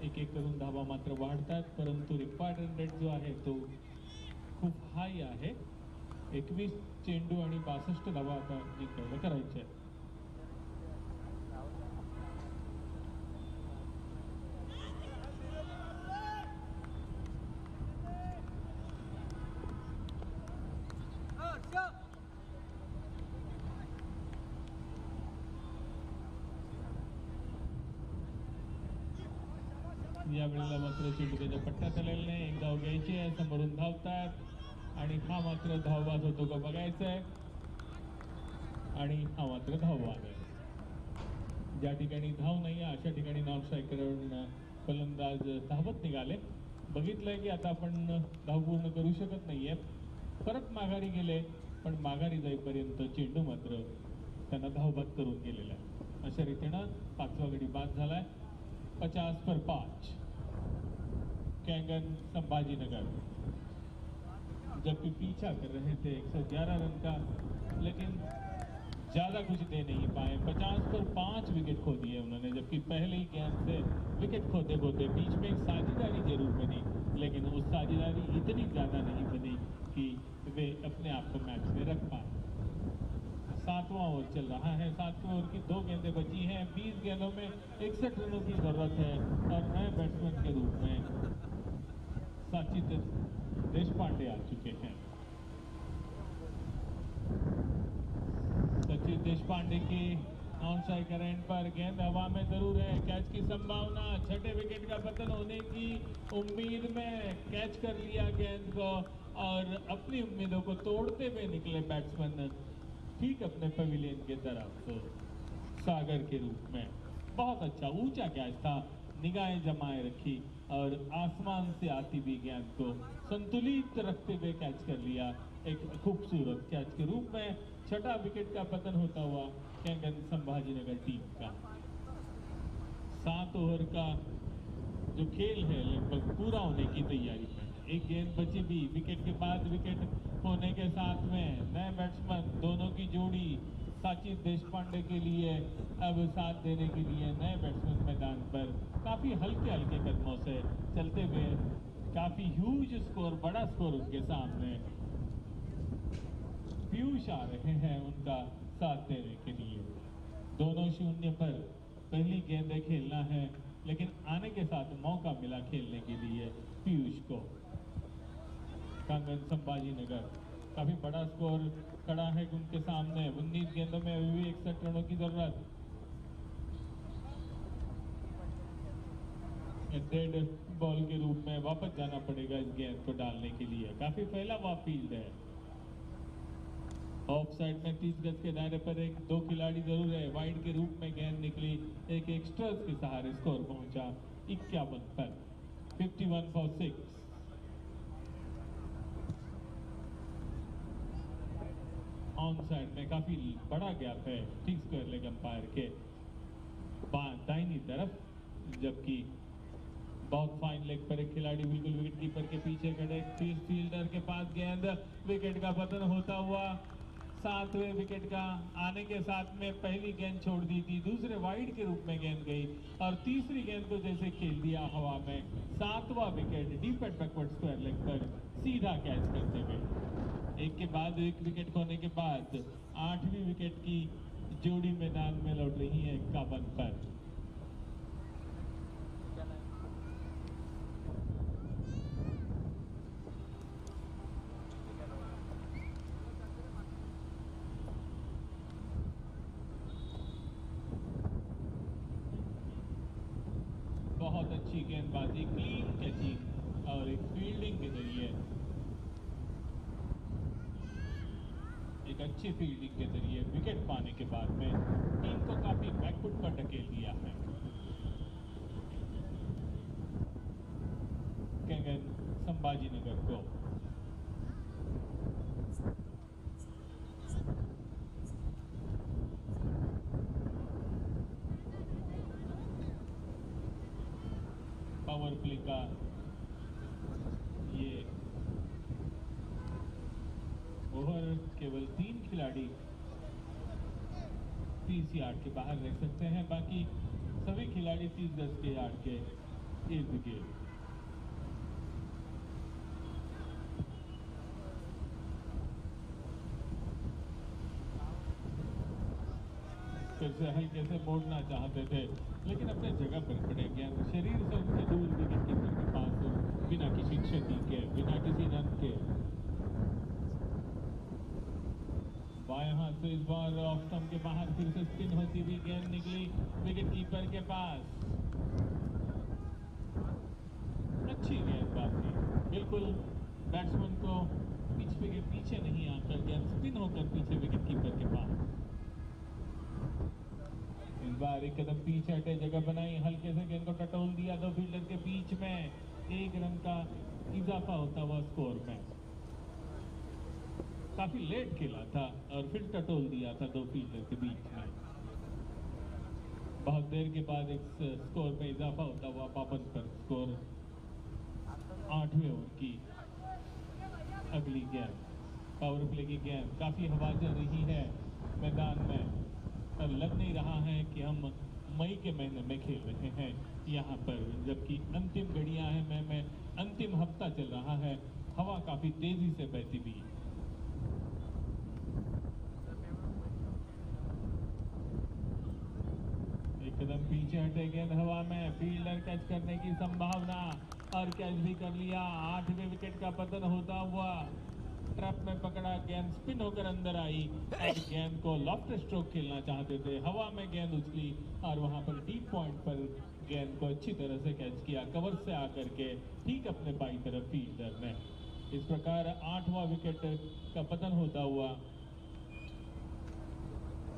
1-1 करून धावा मात्र वाढतात, परंतु रिक्वायर्ड रन रेट जो आहे तो खूप हाय आहे. 21 चेंडू आणि 62 धावा आता जिंकायला करायच्या आहेत. या वेळेला मात्र चेंडू त्याच्या पट्ट्यात आलेला नाही. 1 धाव घ्यायची आहे, समोरून धावतात आणि हा मात्र धावबाद होतो का बघायचं आहे. आणि हा मात्र धावबाद आहे. ज्या ठिकाणी धाव नाही आहे अशा ठिकाणी नॉन स्ट्रायकरवरून फलंदाज धावत निघाले. बघितलंय की आता आपण धाव पूर्ण करू शकत नाहीये. परत माघारी गेले, पण माघारी जाईपर्यंत चेंडू मात्र त्यांना धावबाद करून गेलेला आहे. अशा रीतीनं 5वा गडी बाद झालाय. 50 पर 5 कैंगन संभाजीनगर. जबकि पीछा कर रहे थे 111 रन का, लेकिन ज़्यादा कुछ दे नहीं पाए. 50 पर 5 विकेट खो दिए उन्होंने, जबकि पहले ही गेंद से विकेट खोते खोते बीच में एक साझेदारी जरूर बनी, लेकिन उस साझेदारी इतनी ज़्यादा नहीं बनी कि वे अपने आप को मैच में रख पाए. 7वां ओवर चल रहा है. 7वें ओवर की 2 गेंदें बची हैं. 20 गेंदों में 61 रनों की जरूरत है और नए बैट्समैन के रूप में सचिन देशपांडे आ चुके हैं. सचिन देशपांडे के ऑन साइड करंट पर गेंद हवा में जरूर है, कैच की संभावना, छठे विकेट का पतन होने की उम्मीद में कैच कर लिया गेंद को और अपनी उम्मीदों को तोड़ते हुए निकले बैट्समैन ठीक अपने पवेलियन की तरफ। तो सागर के रूप में बहुत अच्छा ऊंचा कैच था, निगाहें जमाए रखी और आसमान से आती हुई गेंद को संतुलित रखते हुए कैच कर लिया एक खूबसूरत कैच के रूप में। छठा विकेट का पतन होता हुआ कैंगन संभाजीनगर टीम का। 7 ओवर का जो खेल है लगभग पूरा होने की तैयारी में, एक गेंद बची भी, विकेट के बाद विकेट होने के साथ में नए बैट्समैन दोनों की जोड़ी साचिद देशपांडे के लिए अब साथ देने के लिए नए बैट्समैन मैदान पर काफी हल्के हल्के कदमों से चलते हुए, काफी ह्यूज स्कोर, बड़ा स्कोर उनके सामने। पीयूष आ रहे हैं उनका साथ देने के लिए। दोनों शून्य पर पहली गेंदें खेलना है, लेकिन आने के साथ मौका मिला खेलने के लिए पीयूष को। कंगन संभाजीनगर काफी बड़ा स्कोर खड़ा है उनके सामने। 19 गेंदों में अभी भी 61 रनों की जरूरत। डेड बॉल के रूप में वापस जाना पड़ेगा इस गेंद को डालने के लिए। काफी फैला हुआ फील्ड है। ऑफ साइड में 30 गज के दायरे पर एक दो खिलाड़ी जरूर है। वाइड के रूप में गेंद निकली, एक एक्स्ट्रास के सहारे स्कोर पहुंचा 51 पर 51 फॉर 6। ऑन साइड में काफी बड़ा गैप है ठीक स्क्वायर लेग अंपायर के दाहिनी तरफ, जबकि बहुत फाइन लेग पर एक खिलाड़ी बिल्कुल विकेट कीपर के पीछे खड़े। फील्डर के पास गेंद, विकेट का पतन होता हुआ 7वें विकेट का आने के साथ में पहली गेंद छोड़ दी थी, दूसरे वाइड के रूप में गेंद गई और तीसरी गेंद को जैसे खेल दिया हवा में। 7वां wicket deep and backward square leg पर सीधा कैच करते हुए एक के बाद एक विकेट खोने के बाद 8वीं विकेट की जोड़ी मैदान में लौट रही है 51 पर। बहुत अच्छी गेंदबाजी, क्लीन कैचिंग और एक फील्डिंग के जरिए, एक अच्छी फील्डिंग के जरिए विकेट पाने के बाद में टीम को काफी बैकफुट पर ढकेल दिया है कैंगन संभाजीनगर को। पावर प्ले का ये ओवर केवल 3 खिलाड़ी 30 यार्ड के बाहर रह सकते हैं, बाकी सभी खिलाड़ी 30 गज के यार्ड के इर्द गिर्द। फिर से हल्के से मोड़ना चाहते थे, लेकिन अपने जगह पर खड़े गेंद शरीर से उनसे दूर विकेट कीपर के पास बिना किसी क्षति के, बिना किसी रन के। बाएं हाथ से इस बार ऑफ स्टंप के बाहर फिर से स्पिन होती हुई गेंद निकली विकेट कीपर के पास। अच्छी गेंदबाजी, बिल्कुल बैट्समैन को पिच के पीछे नहीं आकर गेंद स्पिन होकर पीछे विकेट कीपर के पास। इस बार एक कदम पीछे हटे, जगह बनाई, हल्के से गेंद को टटोल दिया दो फील्डर के बीच में, 1 रन का इजाफा होता हुआ स्कोर में। काफी लेट खेला था और फिर टटोल दिया था दो फील्डर के बीच में। बहुत देर के बाद एक स्कोर में इजाफा होता हुआ 52 पर स्कोर। 8वें ओवर की अगली गेंद, पावर प्ले की गेंद। काफी हवा चल रही है मैदान में, अब लग नहीं रहा है कि हम मई के महीने में खेल रहे हैं यहाँ पर, जबकि अंतिम घड़ियां हैं मई में, अंतिम हफ्ता चल रहा है। हवा काफी तेजी से बहती हुई। एक कदम पीछे हटे, गेंद हवा में, फील्डर कैच करने की संभावना और कैच भी कर लिया। 8वें विकेट का पतन होता हुआ ट्रैप में पकड़ा, गेंद स्पिन होकर अंदर आई और गेंद को लॉफ्ट स्ट्रोक खेलना चाहते थे, हवा में गेंद उछली और वहां पर डीप पॉइंट पर गेंद को अच्छी तरह से कैच किया, कवर से आकर के ठीक अपने बाई तरफ फील्डर ने। इस प्रकार 8वां विकेट का पतन होता हुआ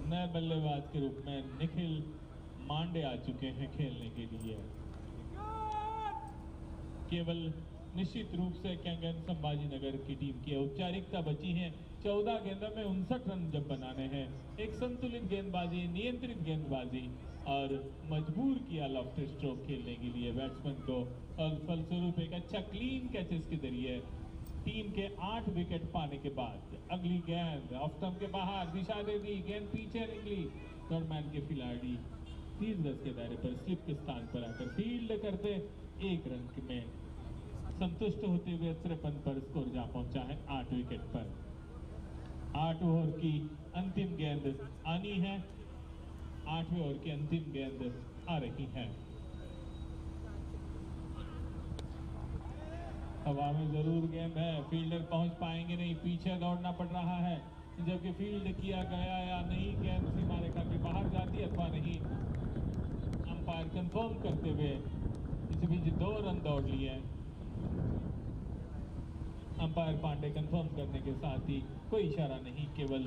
नए बल्लेबाज के रूप में निखिल मांडे आ चुके हैं खेलने के लिए। केवल निश्चित रूप से कैंगन संभाजीनगर की टीम की औपचारिकता बची है। 14 गेंदों में 59 रन जब बनाने हैं, एक संतुलित गेंदबाजी, नियंत्रित गेंदबाजी और मजबूर किया लॉफ्ट स्ट्रोक खेलने के लिए बैट्समैन को, और फलस्वरूप एक अच्छा क्लीन कैचेस के जरिए टीम के 8 विकेट पाने के बाद अगली गेंद ऑफ स्टंप के बाहर दिशा दे दी, गेंद पीछे निकली, थर्डमैन के खिलाड़ी 30 गज के दायरे पर स्लिप के स्थान पर आकर फील्ड करते 1 रन में संतुष्ट होते हुए 53 पर स्कोर जा पहुंचा है 8 विकेट पर। 8 ओवर की अंतिम गेंद आनी है, 8वें ओवर की अंतिम गेंद आ रही है। हवा में जरूर गेंद है, फील्डर पहुंच पाएंगे नहीं, पीछे दौड़ना पड़ रहा है, जबकि फील्ड किया गया या नहीं, गेंद सीमा रेखा के बाहर जाती अथवा नहीं, अंपायर कंफर्म करते हुए इस बीच 2 रन दौड़ लिए। अंपायर पांडे कंफर्म करने के साथ ही कोई इशारा नहीं, केवल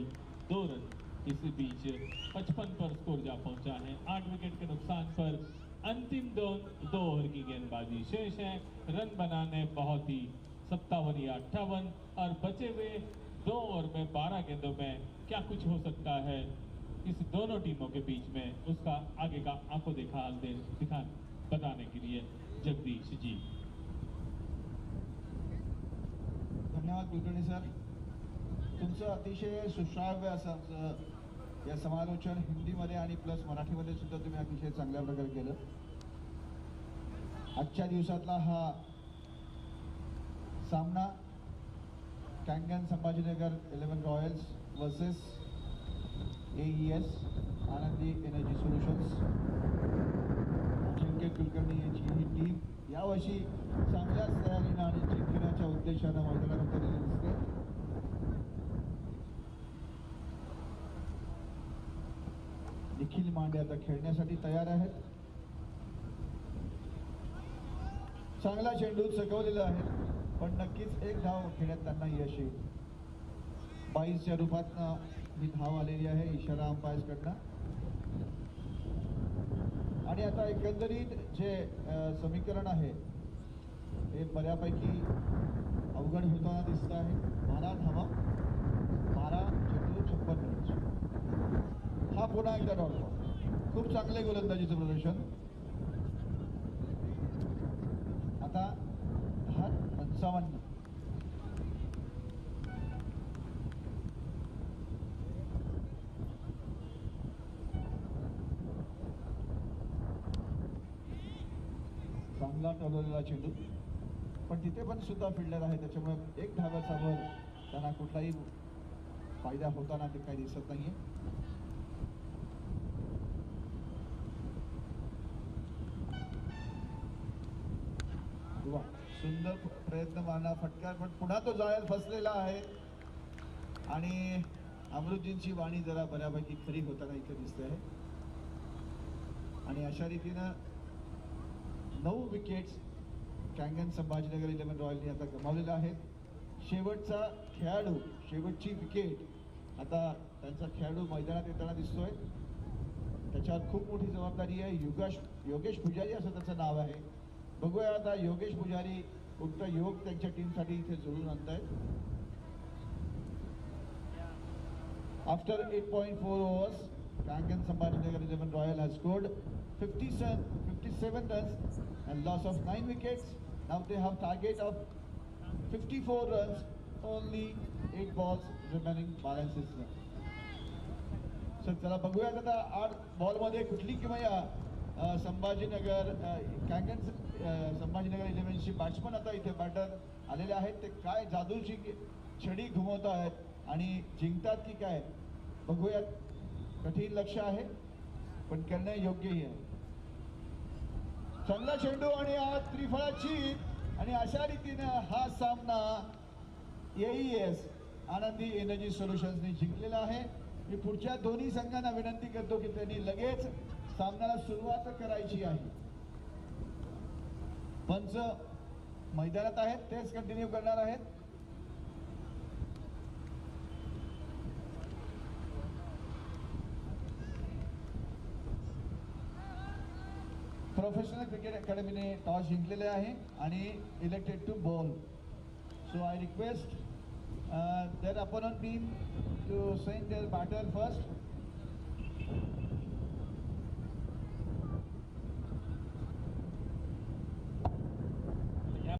2 रन इस बीच 55 पर स्कोर जा पहुंचा है। 8 विकेट के नुकसान पर अंतिम 2 ओवर की गेंदबाजी शेष है। रन बनाने बहुत ही 57 या 58 और बचे हुए 2 ओवर में 12 गेंदों में क्या कुछ हो सकता है इस दोनों टीमों के बीच में, उसका आगे का आंखों देखा बताने के लिए जगदीश जी। धन्यवाद कुलकर्णी सर, तुमचं अतिशय सुश्राव्य असं या समालोचन हिंदीमध्ये आणि प्लस मराठीमध्ये सुद्धा तुम्ही अतिशय चांगल्या प्रकारे केलं। आजच्या दिवसातला हा सामना Kangen Sambhajinagar 11 Royals versus AES आनंदी एनर्जी सोल्युशन्स, अजिंक्य कुलकर्णी यांची ही टीम यावर्षी चांगल्याच तयारीनं आणि जिंकण्याच्या उद्देशानं मैदानात उतरलेली दिसते। निखिल मांडे आता खेळण्यासाठी तयार आहेत। चांगला चेंडू चकवलेला आहे, पण नक्कीच 1 धाव खेळण्यात त्यांना यश येईल। 22च्या रूपात ही धाव आलेली आहे इशारा अंपायर्स कडनं। आणि आता एकंदरीत जे समीकरण आहे हे बऱ्यापैकी अवघड होताना दिसत आहे। 12 धावा, 12 चेंडू 56 रन्स, हा पुन्हा एकदा डॉट बॉल। खूप चांगले गोलंदाजीचं प्रदर्शन। आता 10-55 चांगला टळवलेला चेंडू, पण तिथे पण सुद्धा फिल्डर आहे, त्याच्यामुळे 1 धाव्याचा वर त्यांना कुठलाही फायदा होताना ते काही दिसत नाहीये। सुंदर प्रयत्न मारणार फटकार, पण पुन्हा तो जाळ्यात फसलेला आहे आणि अमृतजींची वाणी जरा बऱ्यापैकी खरी होताना इथे दिसते आहे। आणि अशा रीतीनं 9 विकेट्स कैंगन संभाजीनगर 11 रॉयलनी आता गमावलेल्या आहेत। शेवटचा खेळाडू, शेवटची विकेट आता त्यांचा खेळाडू मैदानात येताना दिसतोय, त्याच्यावर खूप मोठी जबाबदारी आहे। योगेश पुजारी असं त्याचं नाव आहे। बघूया आता योगेश पुजारी कोणता योग त्यांच्या टीमसाठी इथे जोडून आणतायत। After 8.4 overs, Kangan Sambhajinagar 11 Royal has scored 57 runs and loss of 9 wickets. Now they have target of 54 runs, only 8 balls remaining, balance is nil. Sir चला बघूयात आता 8 बॉलमध्ये कुठली किंवा संभाजीनगर कैंगन संभाजीनगर 11ची बॅट्समन आता इथे बॅटर आलेले आहेत, ते काय जादूची छडी घुमवत आहेत आणि जिंकतात की काय बघूयात। कठीण लक्ष्य आहे पण करणे योग्यही आहे। चांगला चेंडू आणि आज त्रिफळाची, आणि अशा रीतीने हा सामना AES आनंदी एनर्जी सोल्युशन्सने जिंकलेला आहे. मी पुढच्या दोन्ही संघांना विनंती करतो की त्यांनी लगेच सामन्याला सुरुवात करायची आहे. पंच मैदानात आहेत, तेच कंटिन्यू करणार आहेत. प्रोफेशनल क्रिकेट अकॅडमीने टॉस जिंकलेले आहे आणि elected to bowl. So I request their opponent team to send their batter first.